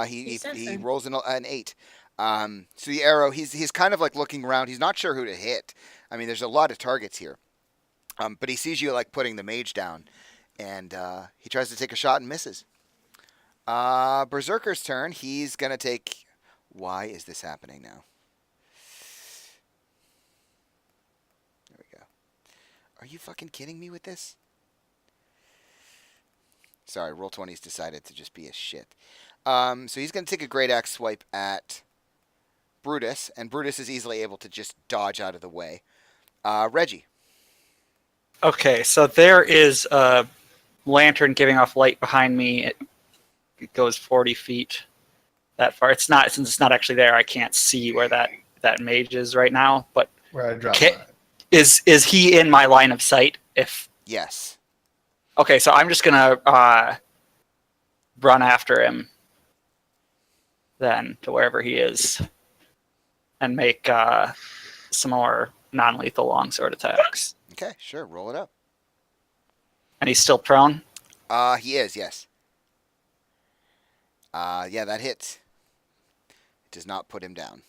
He He said so. rolls an 8. So the arrow, he's kind of like looking around. He's not sure who to hit. I mean, there's a lot of targets here. But he sees you like putting the mage down, and he tries to take a shot and misses. Berserker's turn. He's gonna take. Why is this happening now? There we go. Are you fucking kidding me with this? Sorry, Roll20's decided to just be a shit. So he's gonna take a great axe swipe at Brutus, and Brutus is easily able to just dodge out of the way. Reggie. Okay, so there is a lantern giving off light behind me. It goes 40 feet that far. Since it's not actually there, I can't see where that mage is right now. But Where I drop Okay. by. is he in my line of sight? Yes. Okay, so I'm just gonna run after him. then to wherever he is, and make some more non-lethal longsword attacks. Okay, sure. Roll it up. And he's still prone. He is, yes. Yeah, that hits. It does not put him down.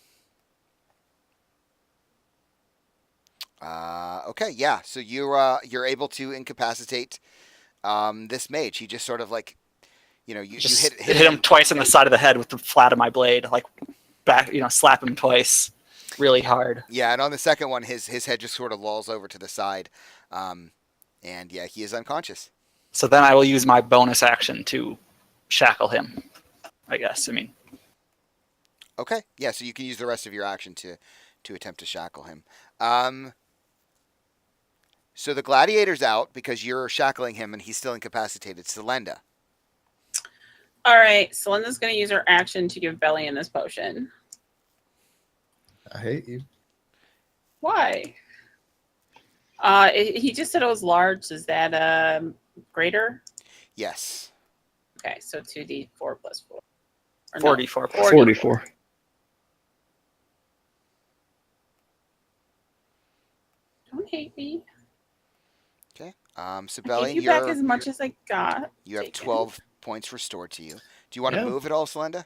Okay, yeah. So you're able to incapacitate this mage. He just sort of like, you Just hit him twice in the side of the head with the flat of my blade, like back, slap him twice, really hard. Yeah, and on the second one, his head just sort of lolls over to the side, and yeah, he is unconscious. So then I will use my bonus action to shackle him, I guess. Okay, yeah. So you can use the rest of your action to attempt to shackle him. So the gladiator's out because you're shackling him and he's still incapacitated. Selenda. All right, Celinda's going to use her action to give Bellion this potion. I hate you. Why? He just said it was large. Is that greater? Yes. Okay, so 2d4 plus 4. Or 44. 44. Don't hate me. Okay. So I gave Bellion, you back as much as I got. you have Take it. 12 points restored to you. Do you want to Yeah. move at all, Selenda?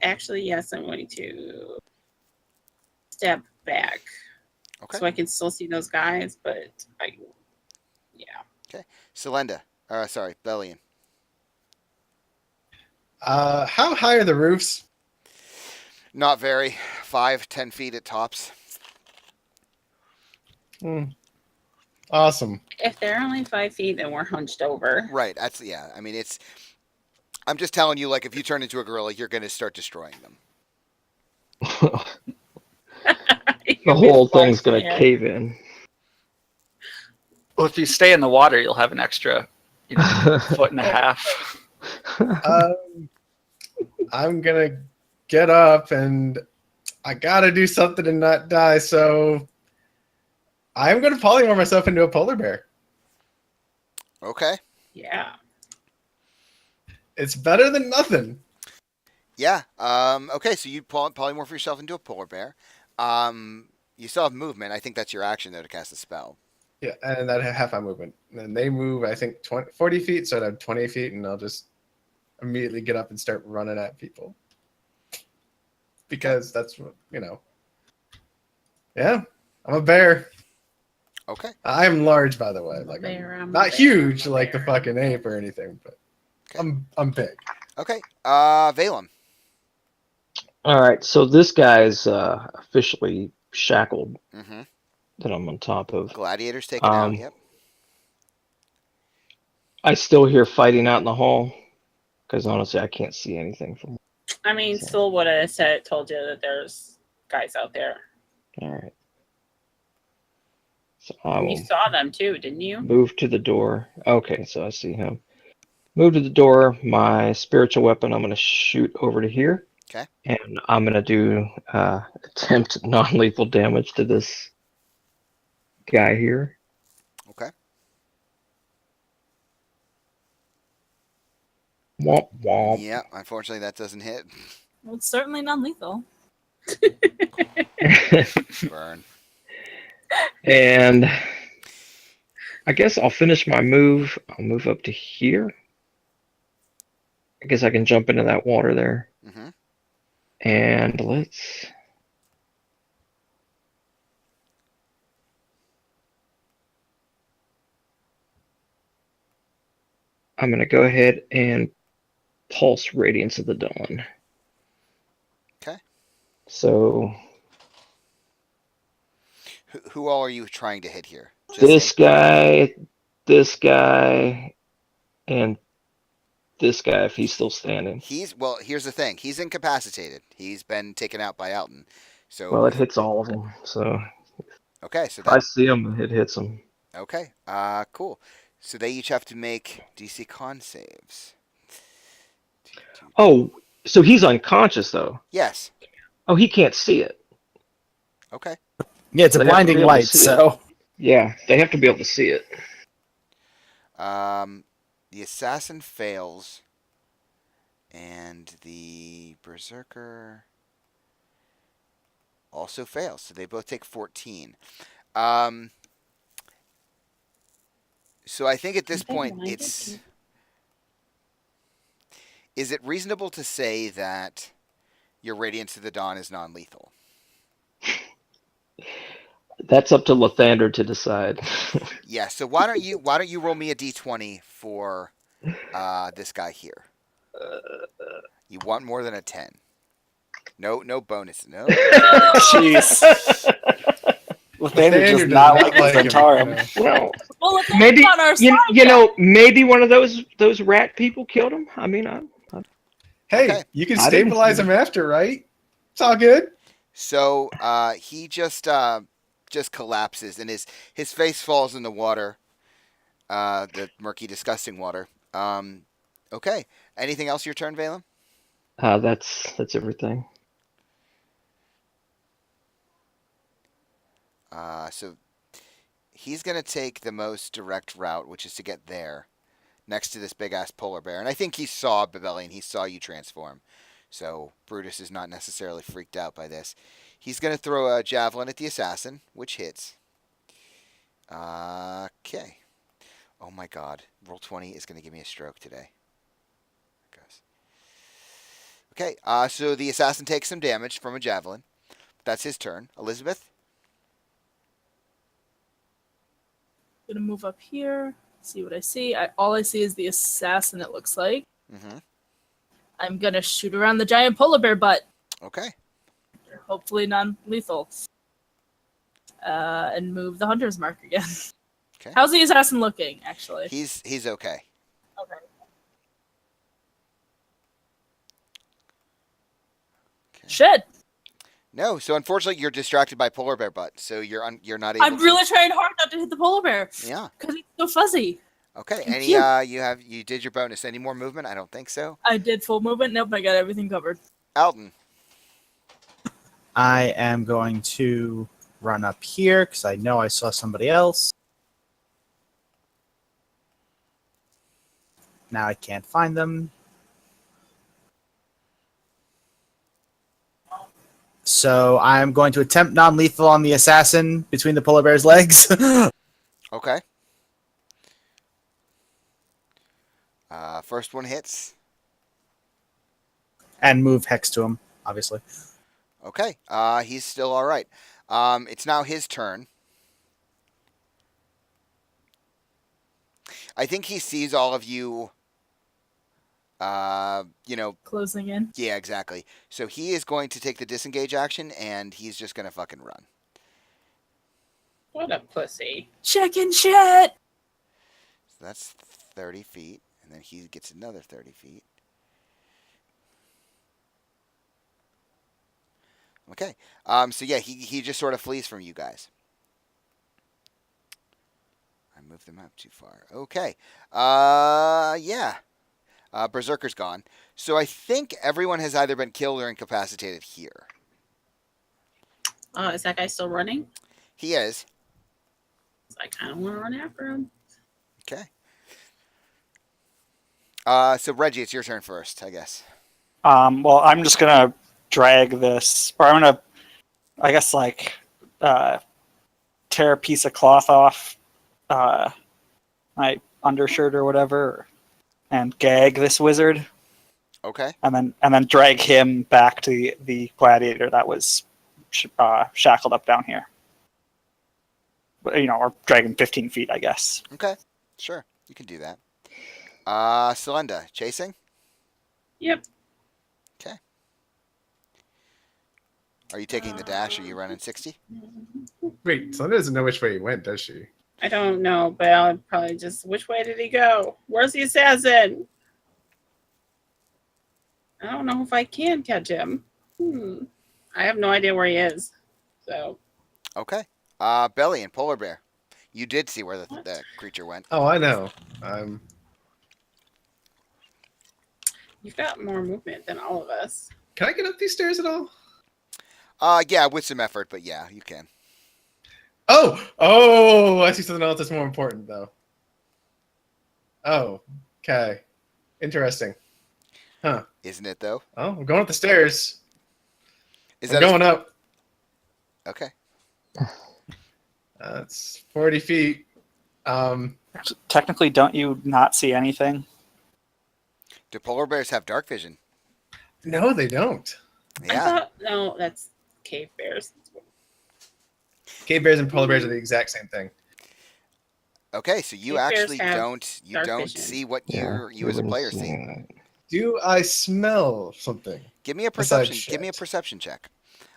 Actually, yes, I'm going to step back. Okay. So I can still see those guys, but yeah. Selenda. Sorry, Bellion. How high are the roofs? Not very. 5-10 feet at tops. Awesome. If they're only 5 feet, then we're hunched over. Right. That's yeah. I mean, I'm just telling you, like, if you turn into a gorilla, you're going to start destroying them. The whole thing's gonna cave in. Well, if you stay in the water, you'll have an extra foot and a half. I'm gonna get up and I gotta do something to not die, so I'm gonna polymorph myself into a polar bear. Okay. Yeah. It's better than nothing. Yeah. Okay. So you polymorph yourself into a polar bear. You still have movement. I think that's your action though to cast a spell. Yeah, and that half my movement. And they move, I think, 40 feet, so I'd have 20 feet, and I'll just immediately get up and start running at people. Because that's what, Yeah, I'm a bear. Okay. I'm large, by the way. I'm a Like, bear, I'm a not bear, huge I'm a like the bear. fucking ape or anything, but I'm big. Okay. Valem. All right, so this guy's officially shackled Mm-hmm. that I'm on top of. Gladiator's taken out. Yep. I still hear fighting out in the hall because honestly, I can't see anything from. I mean, still would have told you that there's guys out there. All right. So I You will saw them too, didn't you? move to the door. Okay, so I see him. Move to the door. My spiritual weapon, I'm going to shoot over to here. Okay. And I'm going to do attempt non-lethal damage to this guy here. Okay. Womp womp. Yeah. Unfortunately, that doesn't hit. Well, it's certainly non-lethal. Burn. And I guess I'll finish my move. I'll move up to here. I guess I can jump into that water there. Mm-hmm. And let's. I'm going to go ahead and pulse Radiance of the Dawn. Okay. So Who all are you trying to hit here? Just this guy, and this guy, if he's still standing. Well, here's the thing. He's incapacitated. He's been taken out by Alton. So Well, it hits all of them. So okay, so if I that see him, it hits him. okay. Cool. So they each have to make DC con saves. Oh, so he's unconscious though. Yes. Oh, he can't see it. Okay. Yeah, it's a They have to blinding be able to light, see it. so Yeah, they have to be able to see it. The assassin fails. And the Berserker also fails, so they both take 14. So I think at this point it's... Is it reasonable to say that your Radiance of the Dawn is non-lethal? That's up to Lathander to decide. Yeah, so why don't you roll me a d20 for this guy here? You want more than a 10. No bonus. No. Jeez. Lathander does not like him, Zentarum. Well, Well, if maybe on our side, you know, maybe one of those rat people killed him. I mean, Hey, Okay. you can I didn't stabilize see him after, right? It's all good. So he just collapses, and his face falls in the water, the murky, disgusting water. Okay. Anything else your turn, Valem? that's everything. So he's gonna take the most direct route, which is to get there, next to this big ass polar bear. And I think he saw Bebellion. He saw you transform. So Brutus is not necessarily freaked out by this. He's gonna throw a javelin at the assassin, which hits. Okay. Oh my God. Roll 20 is gonna give me a stroke today. Okay. So the assassin takes some damage from a javelin. That's his turn. Elizabeth. gonna move up here, see what I see. All I see is the assassin, it looks like. Mm-hmm. I'm gonna shoot around the giant polar bear butt. Okay. Hopefully non-lethal. And move the hunter's mark again. Okay. How's the assassin looking, actually? He's okay. Okay. Okay. Shit! No, so unfortunately you're distracted by polar bear butt, so you're not able. I'm really trying hard not to hit the polar bear. Yeah. Because he's so fuzzy. Okay. Thank Any you. you did your bonus. Any more movement? I don't think so. I did full movement. Nope, I got everything covered. Alton. I am going to run up here because I know I saw somebody else. Now I can't find them. So I'm going to attempt non-lethal on the assassin between the polar bear's legs. Okay. First one hits. And move Hex to him, obviously. Okay. He's still all right. It's now his turn. I think he sees all of you. Closing in. Yeah, exactly. So he is going to take the disengage action, and he's just gonna fucking run. What a pussy. Chicken shit! So that's 30 feet, and then he gets another 30 feet. Okay. So yeah, he just sort of flees from you guys. I moved the map too far. Okay. Yeah. Berserker's gone. So I think everyone has either been killed or incapacitated here. Is that guy still running? He is. I kind of want to run after him. Okay. So Reggie, it's your turn first, I guess. Well, I'm just gonna drag this, or I'm gonna, I guess, like, tear a piece of cloth off my undershirt or whatever, and gag this wizard, Okay. and then drag him back to the gladiator that was shackled up down here. Or drag him 15 feet, I guess. Okay. Sure. You can do that. Selenda, chasing? Yep. Okay. Are you taking the dash? Are you running 60? Wait, Selena doesn't know which way he went, does she? I don't know, but I'll probably just. Which way did he go? Where's the assassin? I don't know if I can catch him. I have no idea where he is. So. Okay. Belly and polar bear. You did see where the creature went. Oh, I know. You've got more movement than all of us. Can I get up these stairs at all? Yeah, with some effort, but yeah, you can. Oh, I see something else that's more important, though. Oh, okay. Interesting. Huh. Isn't it though? Oh, I'm going up the stairs. Is I'm that going up. okay? It's 40 feet. Technically, don't you not see anything? Do polar bears have dark vision? No, they don't. I Yeah. thought no, that's cave bears. Cave bears and polar bears are the exact same thing. Okay, so you Cave bears actually have don't dark don't vision. see what Yeah, you as a wouldn't player see see. that. Do I smell something? Give me a Besides perception. Give me a shit. perception check.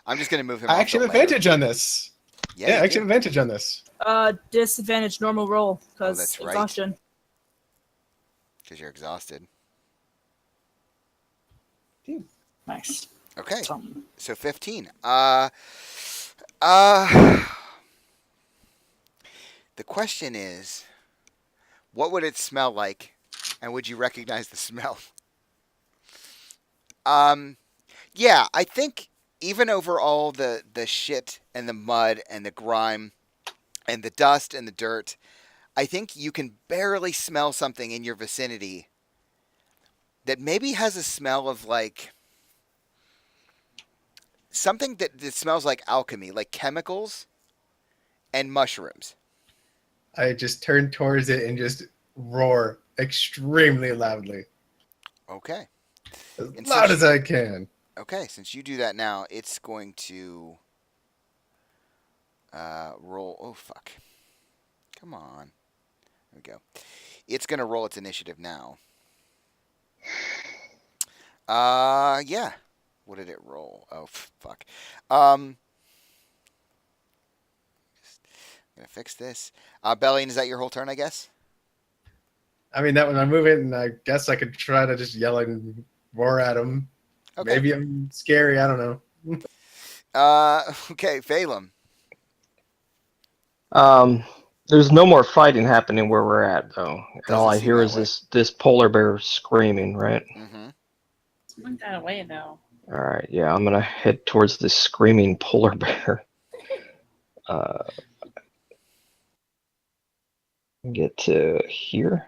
I'm just gonna move him. I off actually the have ladder. advantage on this. Yeah, Yeah, I you actually do. have advantage on this. Disadvantage normal roll because that's right. exhaustion. Because you're exhausted. Nice. Okay, Something. so 15. The question is, what would it smell like, and would you recognize the smell? Yeah, I think even over all the shit and the mud and the grime and the dust and the dirt, I think you can barely smell something in your vicinity that maybe has a smell of like something that smells like alchemy, like chemicals and mushrooms. I just turn towards it and just roar extremely loudly. Okay. As And loud since as I can. Okay, since you do that now, it's going to roll. Oh, fuck. Come on. There we go. It's going to roll its initiative now. Yeah. What did it roll? Oh, fuck. I'm going to fix this. Bellion, is that your whole turn, I guess? I mean, that when I move it, and I guess I could try to just yell and roar at him. Okay. Maybe I'm scary. I don't know. Okay, Phelan. There's no more fighting happening where we're at though, and all Doesn't I seem hear that is way. this polar bear screaming, right? Mm-hmm. Someone got away though. All right, yeah, I'm gonna head towards this screaming polar bear. Get to here,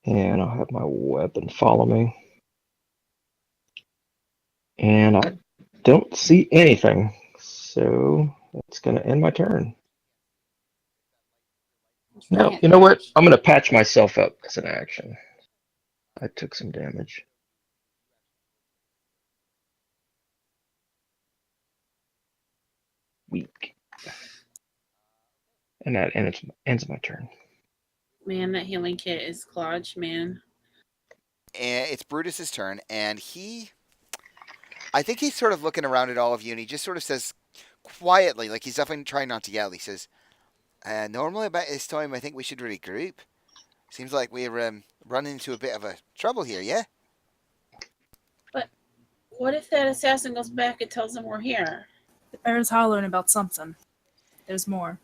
and I'll have my weapon follow me, and I don't see anything, so that's gonna end my turn. No, you know what? I'm gonna patch myself up as an action. I took some damage. Weak. And that ends my turn. Man, that healing kit is clutch, man. And it's Brutus's turn, and I think he's sort of looking around at all of you, and he just sort of says quietly, like he's definitely trying not to yell. He says, normally about this time, I think we should regroup. Seems like we're running into a bit of a trouble here, yeah? What if that assassin goes back and tells them we're here? The bear's hollering about something. There's more.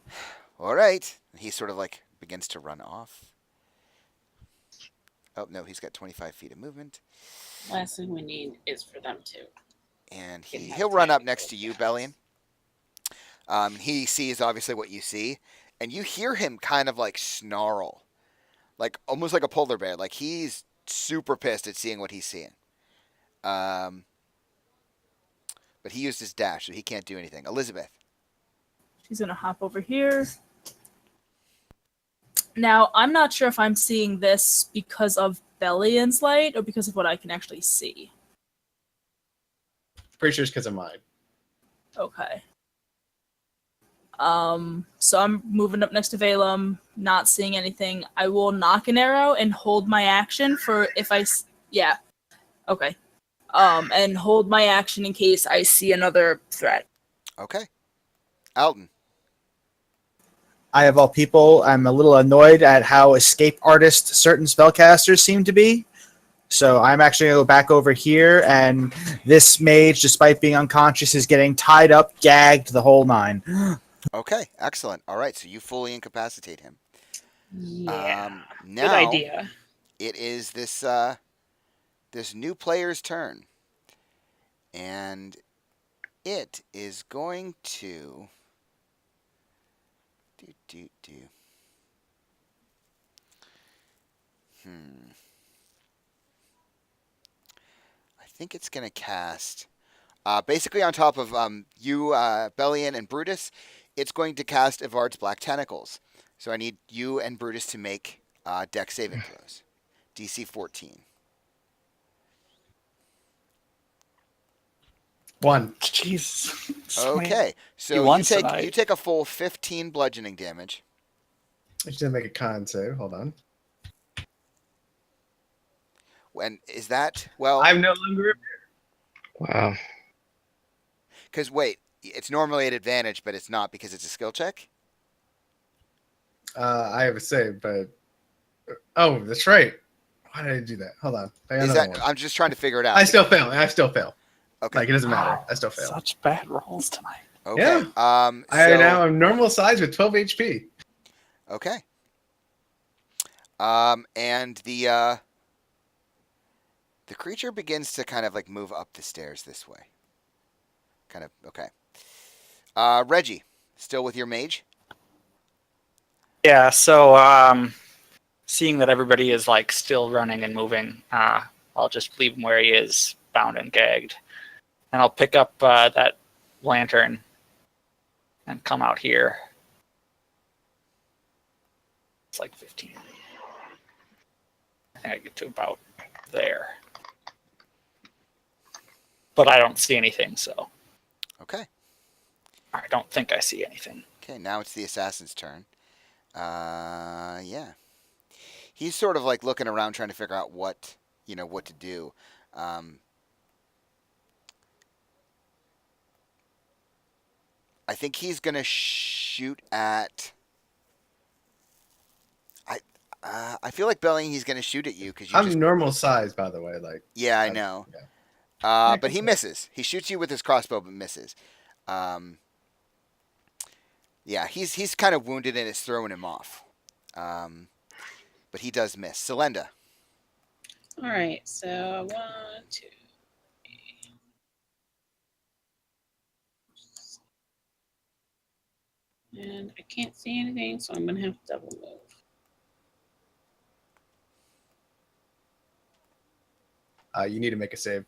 All right. He sort of like begins to run off. Oh, no, he's got 25 feet of movement. Last thing we need is for them to. And Didn't have he'll run time up to next go to you, fast. Bellion. He sees obviously what you see, and you hear him kind of like snarl, like almost like a polar bear. Like he's super pissed at seeing what he's seeing. But he used his dash, so he can't do anything. Elizabeth. She's gonna hop over here. Now, I'm not sure if I'm seeing this because of Bellion's light or because of what I can actually see. Pretty sure it's because of mine. Okay. So I'm moving up next to Valem, not seeing anything. I will knock an arrow and hold my action for if yeah. Okay. And hold my action in case I see another threat. Okay. Alton. I, of all people, I'm a little annoyed at how escape artist certain spellcasters seem to be. So I'm actually going to go back over here, and this mage, despite being unconscious, is getting tied up, gagged, the whole nine. Okay, excellent. All right, so you fully incapacitate him. Yeah. Now Good idea. it is this this new player's turn, and it is going to think it's gonna cast basically on top of you, Bellion, and Brutus. It's going to cast Evard's Black Tentacles. So I need you and Brutus to make deck saving throws. DC 14. 1. Jesus. Okay, so He you won take tonight. you take a full 15 bludgeoning damage. I should make a con save. Hold on. And is that well? I'm no longer. Wow. Because wait, it's normally at advantage, but it's not because it's a skill check. I have a save, but oh, that's right. Why did I do that? Hold on. I got Is another that? one. I'm just trying to figure it out. I still fail. I still fail. Okay. Like it doesn't matter. I still fail. Such bad rolls tonight. Okay. I So, now am normal size with 12 HP. okay. And the creature begins to kind of like move up the stairs this way. Kind of okay. Reggie, still with your mage? Yeah, so seeing that everybody is like still running and moving, I'll just leave him where he is, bound and gagged. And I'll pick up that lantern and come out here. It's like 15. I think I get to about there. But I don't see anything, so Okay. I don't think I see anything. Okay. Now it's the assassin's turn. Yeah. He's sort of like looking around, trying to figure out what to do. I think he's gonna shoot at. I feel like Belling. He's gonna shoot at you because you I'm just. normal size, by the way. Like Yeah, I know. yeah. But he misses. He shoots you with his crossbow, but misses. Yeah, he's kind of wounded and it's throwing him off. But he does miss. Selenda. All right, so 1, 2, 3. And I can't see anything, so I'm gonna have to double move. You need to make a save,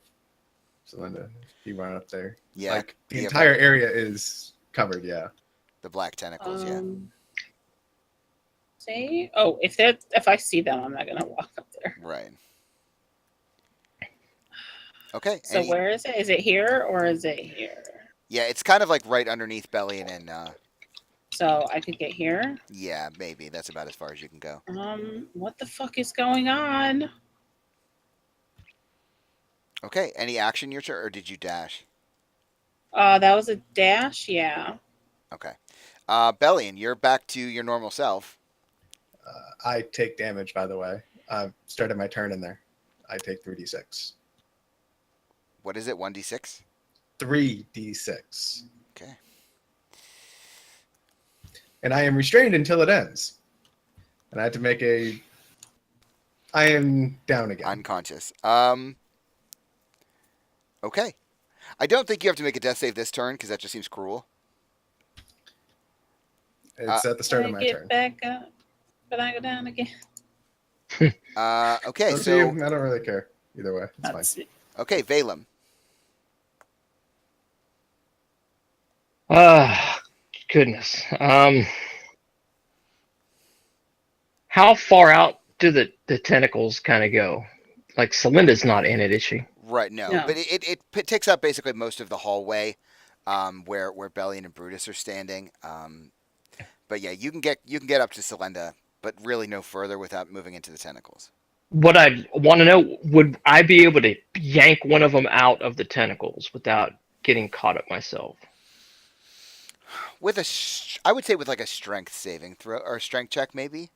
Celinda. You run up there. Yeah, Like the yeah, entire area is covered. Yeah. The black tentacles. Yeah. Say, oh, if I see them, I'm not gonna walk up there. Right. Okay. So where is it? Is it here or is it here? Yeah, it's kind of like right underneath Bellion and So I could get here. yeah, maybe that's about as far as you can go. What the fuck is going on? Okay. Any action your turn, or did you dash? That was a dash. Yeah. Okay. Bellion, you're back to your normal self. I take damage, by the way. Started my turn in there. I take 3d6. What is it? 1d6. 3d6. Okay. And I am restrained until it ends. And I have to make a. I am down again. Unconscious. Okay. I don't think you have to make a death save this turn because that just seems cruel. It's at the start of I my get turn. back up, but I go down again. Okay. Up to So you. I don't really care either way. It's That's fine. it. okay, Valem. Goodness. How far out do the tentacles kind of go? Like Celinda's not in it, is she? Right. No, No. but it takes up basically most of the hallway, where Bellion and Brutus are standing. But yeah, you can get up to Selenda, but really no further without moving into the tentacles. What I want to know, would I be able to yank one of them out of the tentacles without getting caught up myself? I would say with like a strength saving throw or a strength check maybe.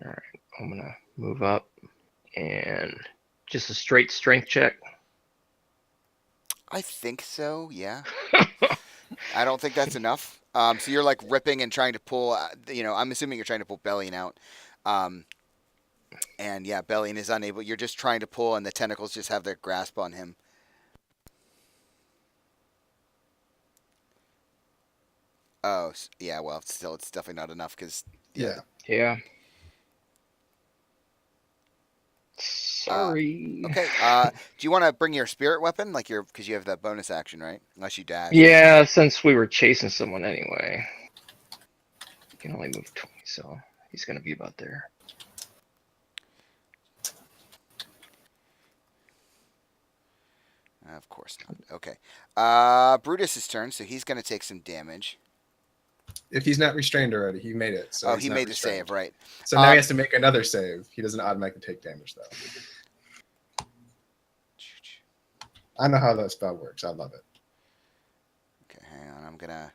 All right, I'm gonna move up and just a straight strength check. I think so. Yeah. I don't think that's enough. So you're like ripping and trying to pull. I'm assuming you're trying to pull Bellion out. And yeah, Bellion is unable. You're just trying to pull, and the tentacles just have their grasp on him. Oh, yeah. Well, still, it's definitely not enough because Yeah. Yeah. Sorry. Okay. Do you want to bring your spirit weapon, like because you have that bonus action, right? Unless you dash. Yeah, since we were chasing someone anyway. He can only move 20, so he's gonna be about there. Of course not. Okay. Brutus's turn, so he's gonna take some damage. If he's not restrained already, he made it. So Oh, he's he not made the restrained. save, right? So now he has to make another save. He doesn't automatically take damage though. I know how that spell works. I love it. Okay, hang on. I'm gonna.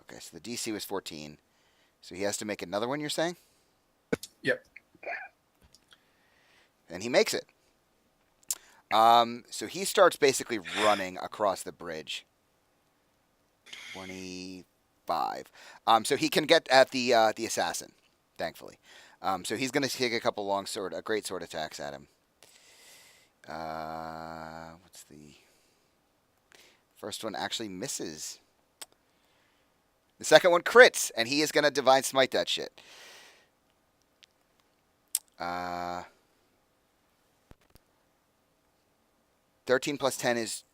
Okay, so the DC was 14, so he has to make another one. You're saying? Yep. And he makes it. So he starts basically running across the bridge. 25. So he can get at the assassin, thankfully. So he's going to take a great sword attacks at him. What's the first one actually misses? The second one crits, and he is going to divine smite that shit. 13 plus 10 is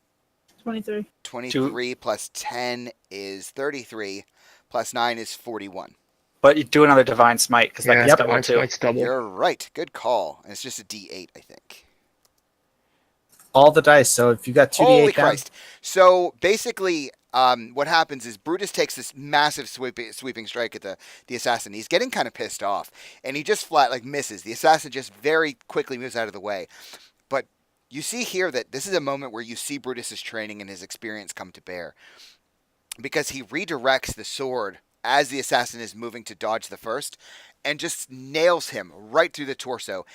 23. 23 plus 10 is 33 plus 9 is 41. But you do another divine smite because that Yeah, gets double Divine too. Smite's double. You're right. Good call. And it's just a D8, I think. All the dice. So if you got 2d8 Holy down, Christ. So basically, what happens is Brutus takes this massive sweeping strike at the assassin. He's getting kind of pissed off, and he just flat misses. The assassin just very quickly moves out of the way. But you see here that this is a moment where you see Brutus's training and his experience come to bear, because he redirects the sword as the assassin is moving to dodge the first, and just nails him right through the torso,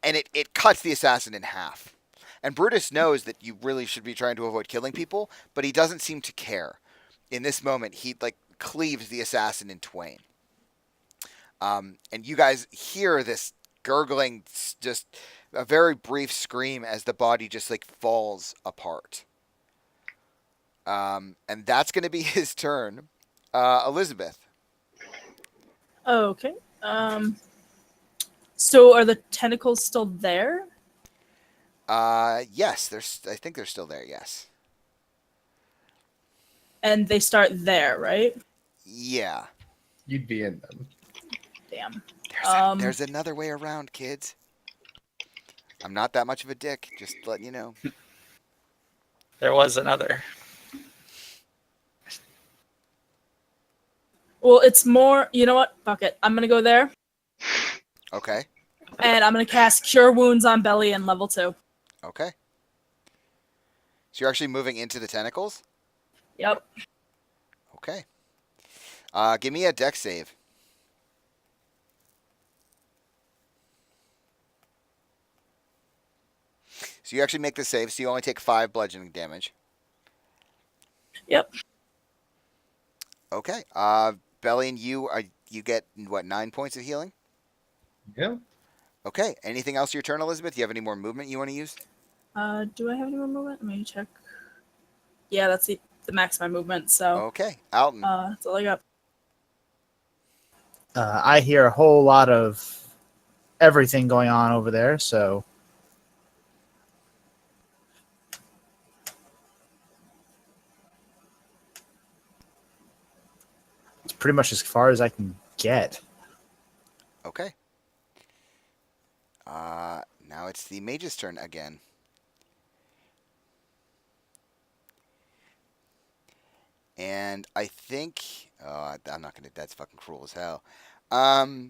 and it cuts the assassin in half. And Brutus knows that you really should be trying to avoid killing people, but he doesn't seem to care. In this moment, he cleaves the assassin in twain. And you guys hear this gurgling, just a very brief scream as the body just falls apart. And that's going to be his turn. Elizabeth. Okay. So are the tentacles still there? Yes, I think they're still there. Yes. And they start there, right? Yeah. You'd be in them. Damn. There's another way around, kids. I'm not that much of a dick. Just letting you know. There was another. Well, it's more. You know what? Fuck it. I'm gonna go there, Okay. and I'm gonna cast Cure Wounds on Belly in level 2. Okay. So you're actually moving into the tentacles? Yep. Okay. Give me a dex save. So you actually make the save, so you only take 5 bludgeoning damage. Yep. Okay. Belly and you get what, 9 points of healing? Yeah. Okay. Anything else your turn, Elizabeth? Do you have any more movement you want to use? Do I have any more movement? Let me check. Yeah, that's the max of my movement. So Okay. Alton. that's all I got. I hear a whole lot of everything going on over there. So it's pretty much as far as I can get. Okay. Now it's the mage's turn again. And I think, I'm not gonna. That's fucking cruel as hell. I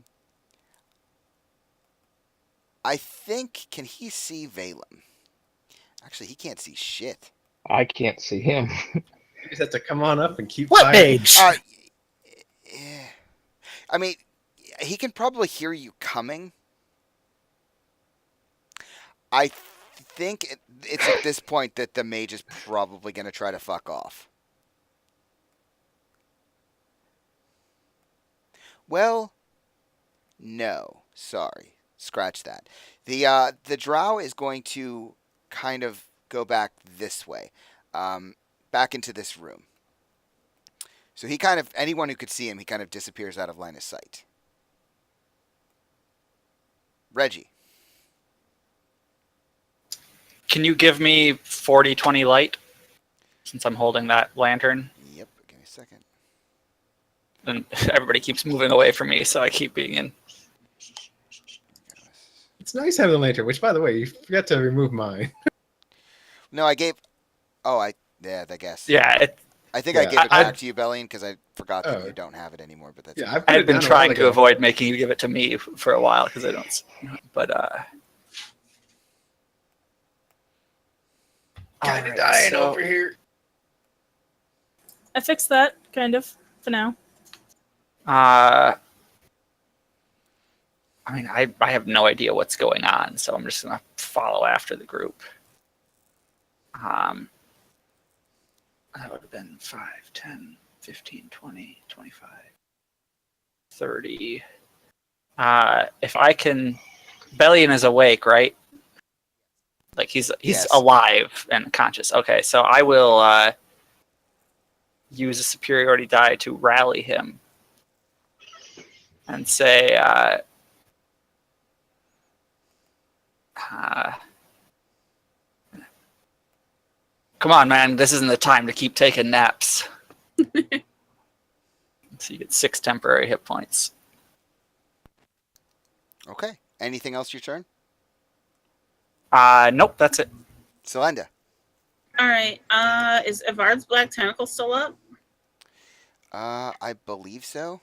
think, can he see Valem? Actually, he can't see shit. I can't see him. You just have to come on up and keep What firing. mage? Yeah. I mean, he can probably hear you coming. I think it's at this point that the mage is probably going to try to fuck off. Well, no. Sorry. Scratch that. The drow is going to kind of go back this way. Back into this room. So he kind of, anyone who could see him, he kind of disappears out of line of sight. Reggie. Can you give me 40-20 light? Since I'm holding that lantern. Yep. Give me a second. And everybody keeps moving away from me, so I keep being in. It's nice having the lantern. Which, by the way, you forgot to remove mine. No, I gave. Oh, I guess. Yeah, I think I Yeah, gave it I- back to you, Bellion, because I forgot that Oh. you don't have it anymore. But that's Yeah, okay. I put I've it been down a trying while to ago. avoid making you give it to me for a while because I don't. But Kinda alright, dying so- over here. I fixed that, kind of, for now. I mean, I have no idea what's going on, so I'm just gonna follow after the group. That would have been 5, 10, 15, 20, 25, 30. If I can, Bellion is awake, right? Like he's Yes. alive and conscious. Okay, so I will use a superiority die to rally him and say, come on, man, this isn't the time to keep taking naps. So you get 6 temporary hit points. Okay. Anything else your turn? Nope, that's it. Celenda. All right. Is Avard's Black Tentacle still up? I believe so.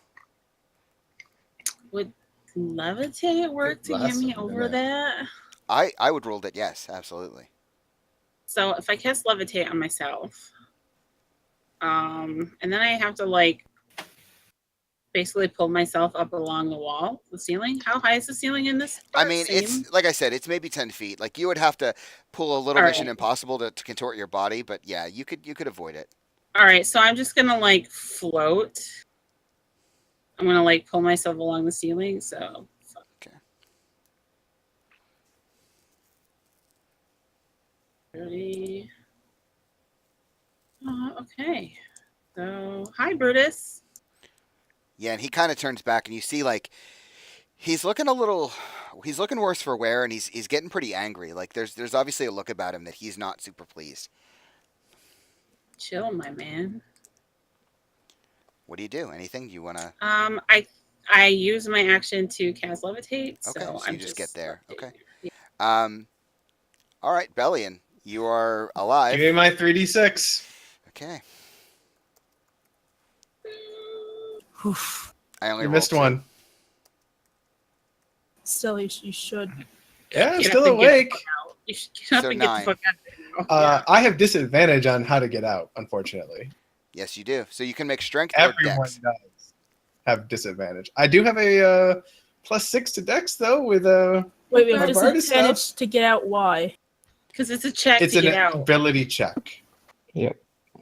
Would levitate work to get Blast me him, over didn't that? I would rule that yes, absolutely. So if I cast levitate on myself, and then I have to like basically pull myself up along the wall, the ceiling. How high is the ceiling in this? I mean, Same? it's like I said, it's maybe 10 feet. Like you would have to pull a little All Mission right. Impossible to contort your body, but yeah, you could avoid it. All right. So I'm just gonna like float. I'm gonna like pull myself along the ceiling. So. Okay. 30. Okay. So hi, Brutus. Yeah, and he kind of turns back, and you see like he's looking worse for wear, and he's getting pretty angry. Like there's obviously a look about him that he's not super pleased. Chill, my man. What do you do? Anything you wanna? I use my action to cast levitate. Okay, So so I'm you just get there. levitating. Okay. All right, Bellion, you are alive. Give me my 3d6. Okay. Oof. I only You rolled missed 2. one. Still, you should. Yeah, I'm Get still up and get the awake. fuck out. You should get up So and get 9. the fuck out of there. I have disadvantage on how to get out, unfortunately. Yes, you do. So you can make strength or Everyone dex. does have disadvantage. I do have a +6 to dex, though, with Wait, we have My bard is disadvantage to get out. Why? Because it's a check it's to an get out. ability check.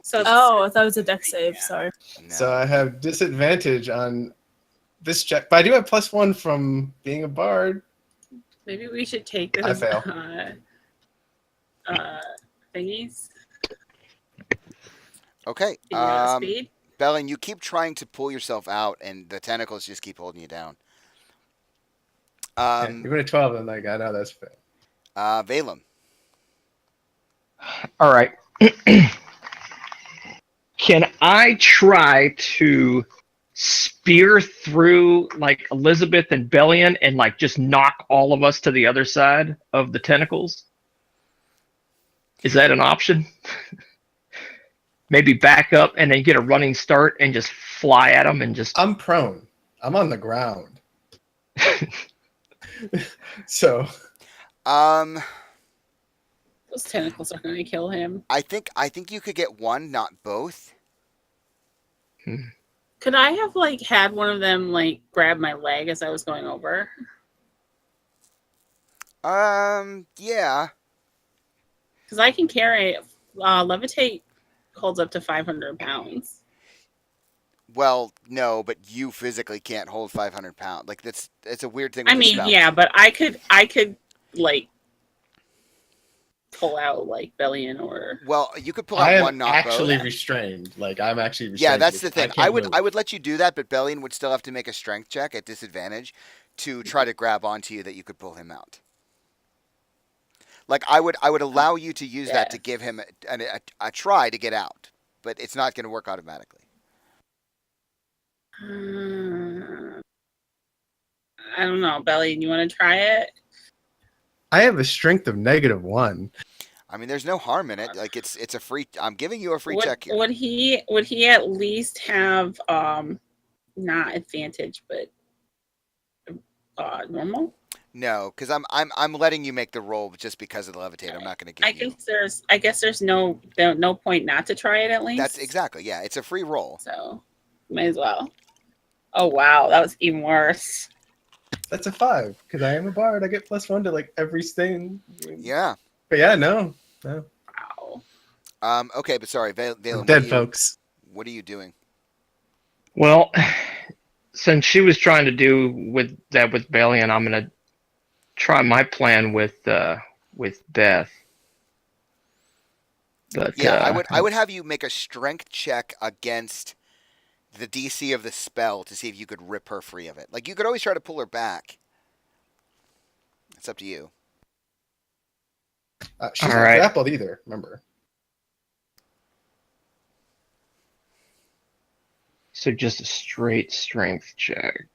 So Oh, I thought it was a deck save. Yeah. Sorry. No. So I have disadvantage on this check, but I do have +1 from being a bard. maybe we should take I this fail. Thingies. Okay. Figure out speed. Bellion, you keep trying to pull yourself out, and the tentacles just keep holding you down. Yeah, even a 12, I'm like, I know that's fair. Valem. All right. Can I try to spear through like Elizabeth and Bellion and like just knock all of us to the other side of the tentacles? Is that an option? Maybe back up and then get a running start and just fly at them and just. I'm prone. I'm on the ground. So Um, Those tentacles are going to kill him. I think you could get one, not both. Could I have like had one of them like grab my leg as I was going over? Yeah. Because I can carry levitate holds up to 500 pounds. Well, no, but you physically can't hold 500 pounds. Like it's a weird thing. I With the mean, spell. yeah, but I could like pull out like Bellion or Well, you could pull I out am one, not actually both. restrained. Like I'm actually restrained. Yeah, that's the thing. can't move. I would let you do that, but Bellion would still have to make a strength check at disadvantage to try to grab onto you that you could pull him out. Like I would allow you to use that to give him a try to get out, but it's not going to work automatically. I don't know, Belly. You want to try it? I have a strength of -1. I mean, there's no harm in it. Like it's a free. I'm giving you a free check here. Would he at least have not advantage, but normal? No, because I'm letting you make the roll just because of the levitate. I'm not going to give you. I guess there's no point not to try it at least. That's exactly, yeah. It's a free roll. So might as well. Oh wow, that was even worse. That's a 5 because I am a bard. I get +1 to like every sting. Yeah. But yeah, no. Wow. Okay, but sorry, Valen. Dead folks. What are you doing? Well, since she was trying to do with Balian, I'm gonna try my plan with Beth. But Yeah, I would have you make a strength check against the DC of the spell to see if you could rip her free of it. Like you could always try to pull her back. It's up to you. She's All not right. grappled either, remember. So just a straight strength check.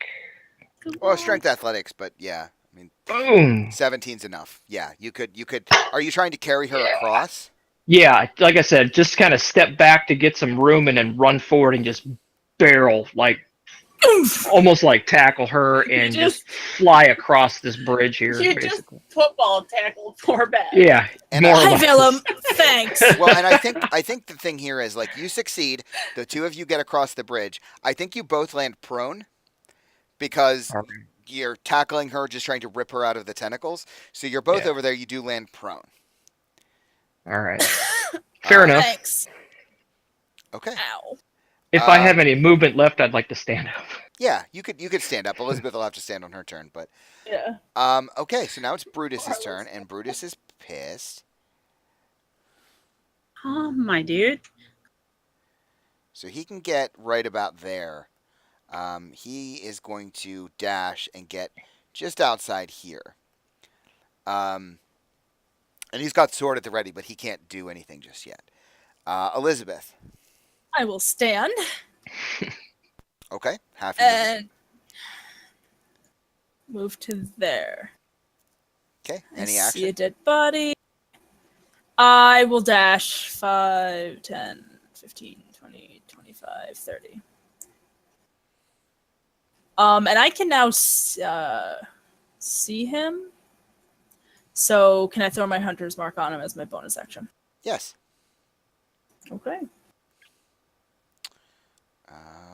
Well, strength athletics, but yeah. I mean, Boom. 17's enough. Yeah, you could. Are you trying to carry her across? Yeah, like I said, just kind of step back to get some room and then run forward and just barrel, like almost like tackle her and just fly across this bridge here. You Basically. just football tackled poor Beth. Yeah. And more or Hi, less. Vellum. Thanks. Well, and I think the thing here is like you succeed. The two of you get across the bridge. I think you both land prone because All right. you're tackling her, just trying to rip her out of the tentacles. So you're both Yeah. over there. You do land prone. All right. Fair enough. Thanks. Okay. Ow. If I have any movement left, I'd like to stand up. Yeah, you could stand up. Elizabeth will have to stand on her turn, but Yeah. okay, so now it's Brutus's turn, and Brutus is pissed. Oh my dude. So he can get right about there. He is going to dash and get just outside here. And he's got sword at the ready, but he can't do anything just yet. Elizabeth. I will stand Okay, half your movement. and move to there. Okay, I any see action? a dead body. I will dash 5, 10, 15, 20, 25, 30. And I can now see him. So can I throw my hunter's mark on him as my bonus action? Yes. Okay.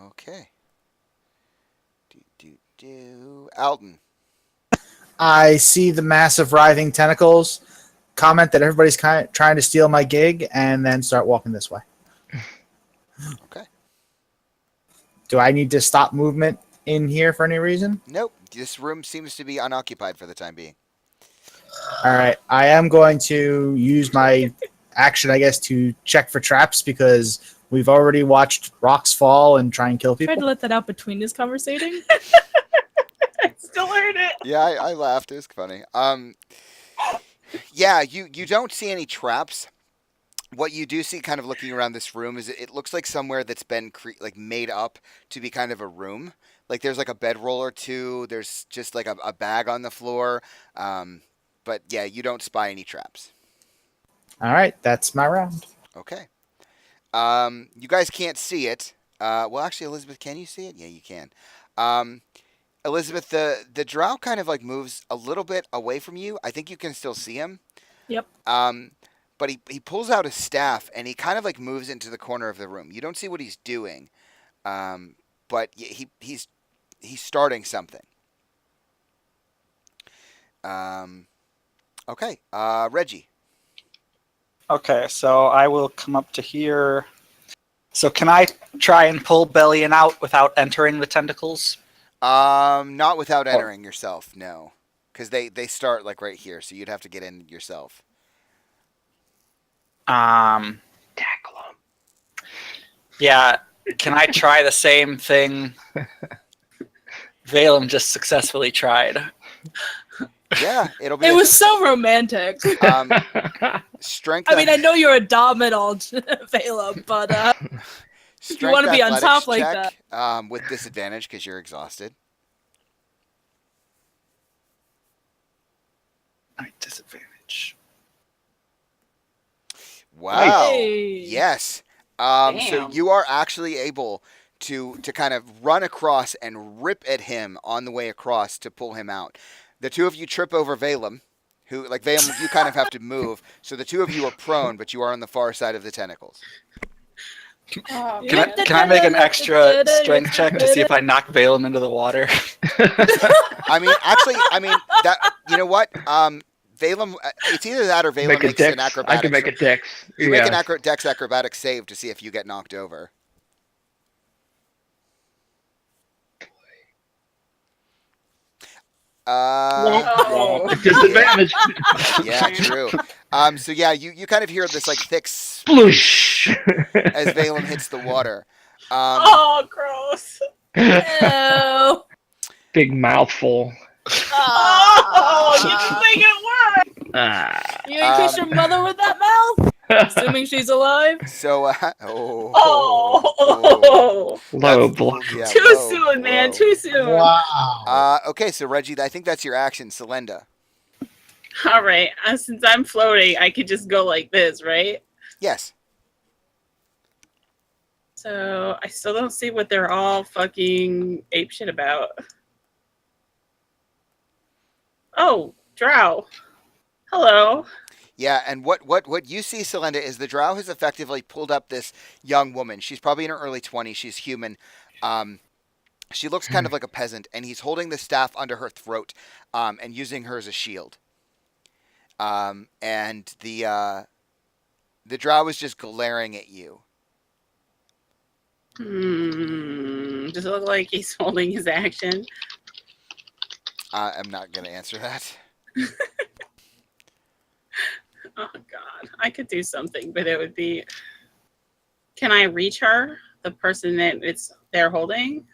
Okay. Alton. I see the massive writhing tentacles, comment that everybody's trying to steal my gig, and then start walking this way. Okay. Do I need to stop movement in here for any reason? Nope. This room seems to be unoccupied for the time being. All right. I am going to use my action, I guess, to check for traps because we've already watched rocks fall and try and kill Tried to people. let that out between us conversating. I still heard it. Yeah, I laughed. It was funny. Yeah, you don't see any traps. What you do see, kind of looking around this room, is it looks like somewhere that's been made up to be kind of a room. Like there's like a bedroll or two. There's just like a bag on the floor. But yeah, you don't spy any traps. All right. That's my round. Okay. You guys can't see it. Well, actually, Elizabeth, can you see it? Yeah, you can. Elizabeth, the drow kind of like moves a little bit away from you. I think you can still see him. Yep. But he pulls out his staff and he kind of like moves into the corner of the room. You don't see what he's doing, but he's starting something. Okay, Reggie. Okay, so I will come up to here. So can I try and pull Bellion out without entering the tentacles? Not without entering yourself, no, because they start like right here, so you'd have to get in yourself. Tackle him. Yeah, can I try the same thing Valem just successfully tried. Yeah, it'll be It was so romantic. strength. I mean, I know you're a dominant, Vela, but strength wanna be on athletics top like check, with disadvantage because you're exhausted. Disadvantage. Wow. Hey. Yes. So Damn. you are actually able to kind of run across and rip at him on the way across to pull him out. The two of you trip over Valem, who, like Valem, you kind of have to move. So the two of you are prone, but you are on the far side of the tentacles. Oh, Can man. I make an extra strength check to see if I knock Valem into the water? I mean, actually, that, you know what? Valem, it's either that or Valem Make a makes an dex. acrobatics. I can make a dex. You make Yeah. an dex acrobatics save to see if you get knocked over. Oh. Disadvantage. Yeah, true. So yeah, you kind of hear this like thick Sploosh. as Valem hits the water. Oh, gross. Ew. Big mouthful. Oh, you just make it worse. Ah. You gonna kiss your mother with that mouth? Assuming she's alive. So Oh. Low That's- blow. yeah, Too low, soon, man. low. Too soon. Wow. Okay, so Reggie, I think that's your action, Selenda. All right. Since I'm floating, I could just go like this, right? Yes. So I still don't see what they're all fucking apeshit about. Oh, Drow. Hello. Yeah, and what you see, Selenda, is the drow has effectively pulled up this young woman. She's probably in her early 20s. She's human. She looks kind of like a peasant, and he's holding the staff under her throat, and using her as a shield. And the drow is just glaring at you. Does it look like he's holding his action? I'm not going to answer that. Oh God, I could do something, but it would be. Can I reach her, the person that they're holding?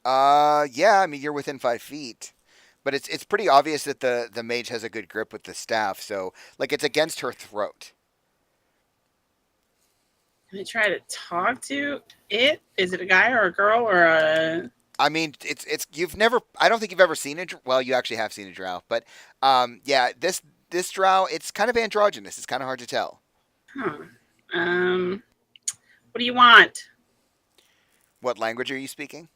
Yeah, I mean you're within 5 feet, but it's pretty obvious that the mage has a good grip with the staff. So like it's against her throat. Can I try to talk to it? Is it a guy or a girl or a? I mean, it's you've never. I don't think you've ever seen well, you actually have seen a drow, but yeah, this drow, it's kind of androgynous. It's kind of hard to tell. Huh. What do you want? What language are you speaking?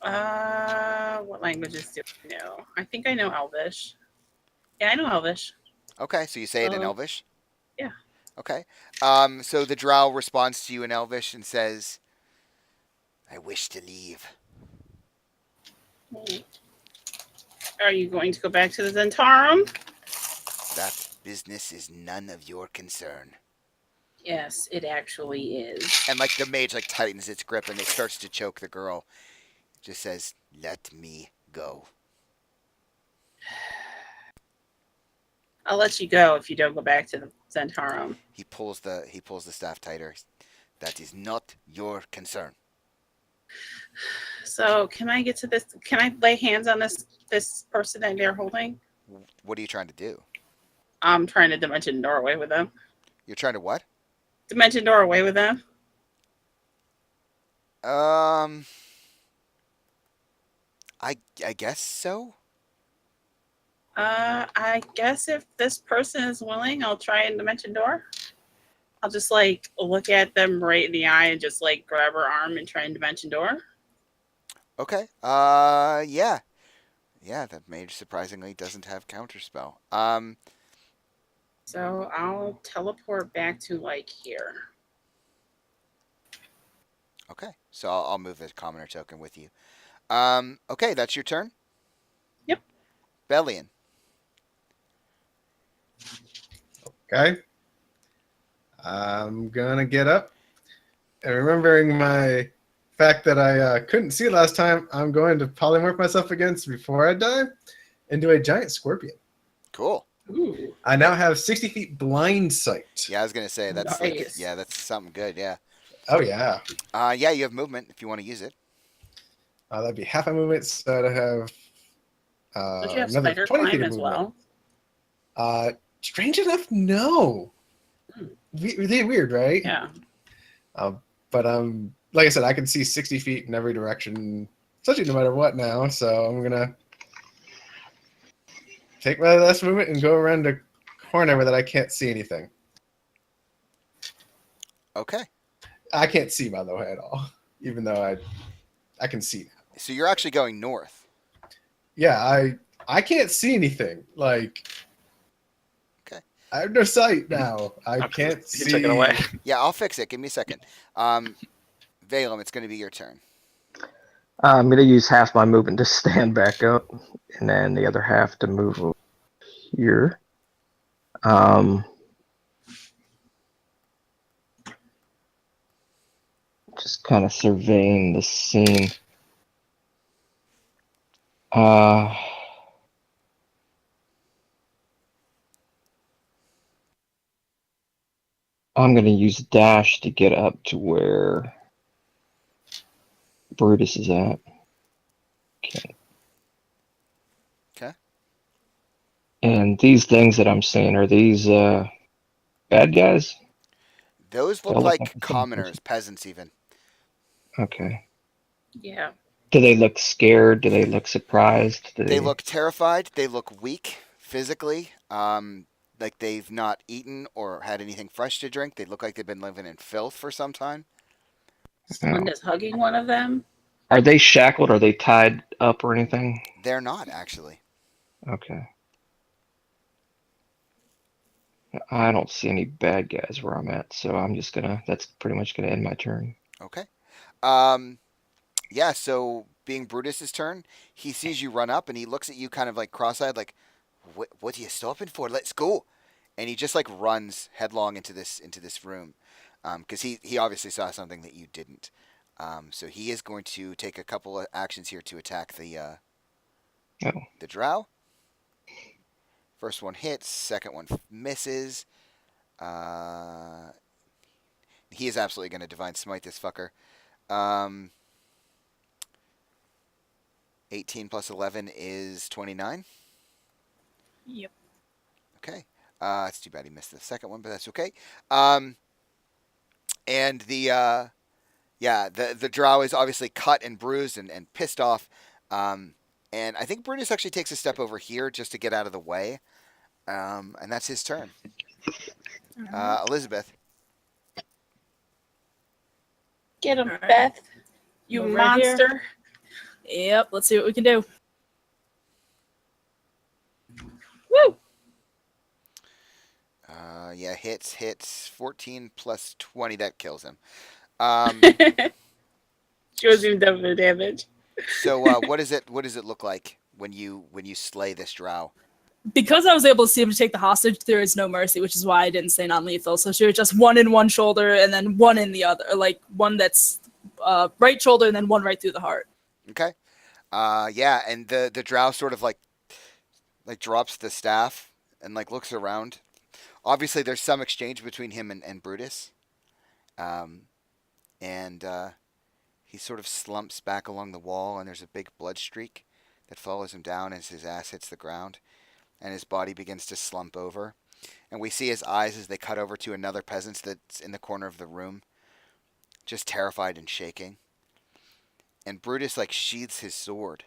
What languages do I know? I think I know Elvish. Yeah, I know Elvish. Okay, so you say it in Elvish? Yeah. Okay. So the drow responds to you in Elvish and says, I wish to leave. Are you going to go back to the Zentarum? That business is none of your concern. Yes, it actually is. And like the mage like tightens its grip and it starts to choke the girl. It just says, let me go. I'll let you go if you don't go back to the Zentarum. He pulls the staff tighter. That is not your concern. So can I get to this? Can I lay hands on this person that they're holding? What are you trying to do? I'm trying to dimension door away with them. You're trying to what? Dimension door away with them. I guess so. I guess if this person is willing, I'll try and dimension door. I'll just like look at them right in the eye and just like grab her arm and try and dimension door. Okay. Yeah. Yeah, that mage surprisingly doesn't have counterspell. So I'll teleport back to like here. Okay. So I'll move this commoner token with you. Okay, that's your turn? Yep. Bellion. Okay. I'm gonna get up, and remembering my fact that I couldn't see last time, I'm going to polymorph myself against before I die into a giant scorpion. Cool. Ooh. I now have 60 feet blind sight. Yeah, I was gonna say that's like, Nice. yeah, that's something good. Yeah. Oh yeah. Yeah, you have movement if you want to use it. That'd be half a movement, so I'd have Don't you have another spider 20 feet climb of as movement. well? Strange enough, no. Hmm. Really weird, right? Yeah. But like I said, I can see 60 feet in every direction, essentially no matter what now. So I'm gonna take my last movement and go around the corner where that I can't see anything. Okay. I can't see, by the way, at all, even though I can see now. So you're actually going north. Yeah, I can't see anything. Like, Okay. I have no sight now. I Okay, can't you see. can take it away. Yeah, I'll fix it. Give me a second. Valem, it's going to be your turn. I'm gonna use half my movement to stand back up, and then the other half to move over here. Just kind of surveying the scene. I'm gonna use dash to get up to where Brutus is at. Okay. Okay. And these things that I'm seeing, are these bad guys? Those look They all look like like the same commoners, peasants even. Okay. Yeah. Do they look scared? Do they look surprised? Do They look terrified. They look weak physically. Like they've not eaten or had anything fresh to drink. They look like they've been living in filth for some time. Someone is hugging one of them. Are they shackled? Are they tied up or anything? They're not, actually. Okay. I don't see any bad guys where I'm at, so I'm just gonna. That's pretty much gonna end my turn. Okay. Yeah, so being Brutus's turn, he sees you run up and he looks at you kind of like cross-eyed, like, what are you stopping for? Let's go. And he just like runs headlong into this room. Because he obviously saw something that you didn't. So he is going to take a couple of actions here to attack the drow. First one hits, second one misses. He is absolutely going to Divine Smite this fucker. 18 plus 11 is 29. Yep. Okay. It's too bad he missed the second one, but that's okay. And the drow is obviously cut and bruised and pissed off. And I think Brutus actually takes a step over here just to get out of the way. And that's his turn. Elizabeth. Get him, All right. Beth. You Move right here. monster. Yep. Let's see what we can do. Woo! Yeah, hits 14 plus 20. That kills him. She wasn't even done with the damage. So what does it look like when you slay this drow? Because I was able to see him to take the hostage, there is no mercy, which is why I didn't say non-lethal. So she was just one in one shoulder and then one in the other, like one that's right shoulder and then one right through the heart. Okay. Yeah, and the drow sort of like drops the staff and like looks around. Obviously, there's some exchange between him and Brutus. And he sort of slumps back along the wall, and there's a big blood streak that follows him down as his ass hits the ground, and his body begins to slump over. And we see his eyes as they cut over to another peasant that's in the corner of the room, just terrified and shaking. And Brutus like sheathes his sword,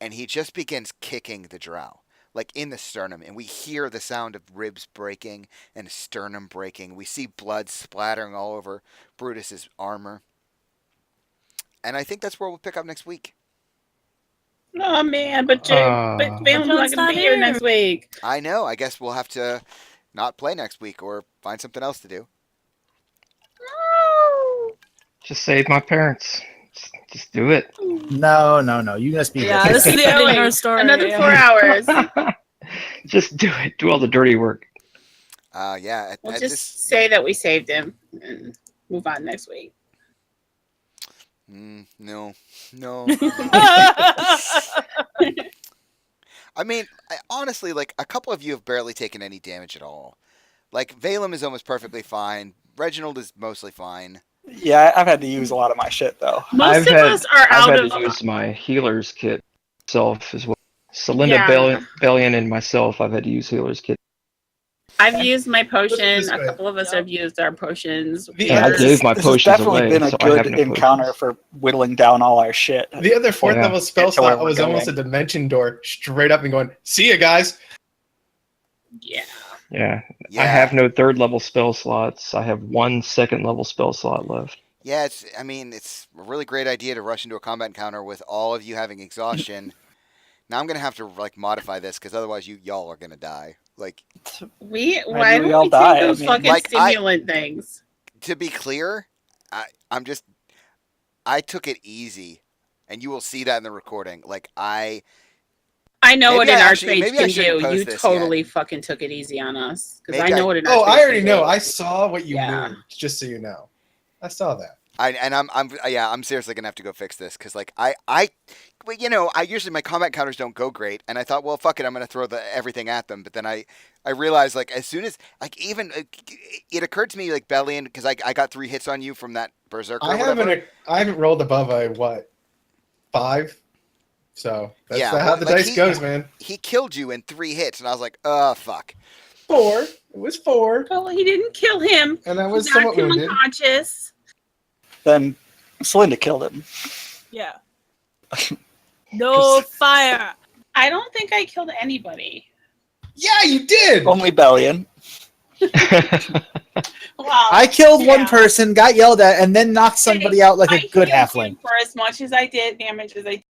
and he just begins kicking the drow, like in the sternum, and we hear the sound of ribs breaking and sternum breaking. We see blood splattering all over Brutus's armor. And I think that's where we'll pick up next week. Oh man, but Valen's not John's gonna not be here here. next week. I know. I guess we'll have to not play next week or find something else to do. No. Just save my parents. Just do it. No. You must be. Yeah, there. this is the ending of her story. Another yeah. 4 hours. Just do it. Do all the dirty work. Yeah. We'll at just this, say that we saved him and move on next week. no. I mean, honestly, like a couple of you have barely taken any damage at all. Like Valem is almost perfectly fine. Reginald is mostly fine. Yeah, I've had to use a lot of my shit though. Most of us are I've out had of. to use my healer's kit myself as well. Celinda Yeah. Bellion and myself, I've had to use healer's kit. I've used my Put it potion. this A way. couple of us have used our potions. The And I other- gave my This has potions definitely away, been a so I have good no encounter potions. for whittling down all our shit. The other fourth Yeah. level spell Get to where slot we're was almost a going. dimension door, straight up and going, "See ya, guys." Yeah. Yeah. Yeah. I have no third level spell slots. I have one second level spell slot left. Yeah, I mean, it's a really great idea to rush into a combat encounter with all of you having exhaustion. Now I'm gonna have to like modify this because otherwise y'all are gonna die. Like, Why do don't we we all take die? I those mean, fucking like, stimulant things? to be clear, I took it easy, and you will see that in the recording. Like I know what maybe an I actually- archmage maybe I can shouldn't do. post You this totally fucking took it easy on us. Because I Maybe know I- what an archmage Oh, I already can know. do. I saw what you Yeah. moved. Just so you know, I saw that. I'm seriously gonna have to go fix this because like well, you know, I usually my combat counters don't go great, and I thought, well, fuck it, I'm gonna throw everything at them. But then I realized like as soon as like even it occurred to me like Bellion because I got 3 hits on you from that berserker. I or whatever. haven't rolled above a what 5, so that's Yeah, how well, the like, dice goes, man. He killed you in 3 hits, and I was like, oh fuck. 4. It was 4, Well, he didn't kill him. and I He was knocked somewhat him wounded. unconscious. Then Celinda killed him. Yeah. No fire. I don't think I killed anybody. Yeah, you did. Only Bellion. Well, I killed one yeah. person, got yelled at, and then knocked somebody out like I a good healed halfling. you for as much as I did damage as I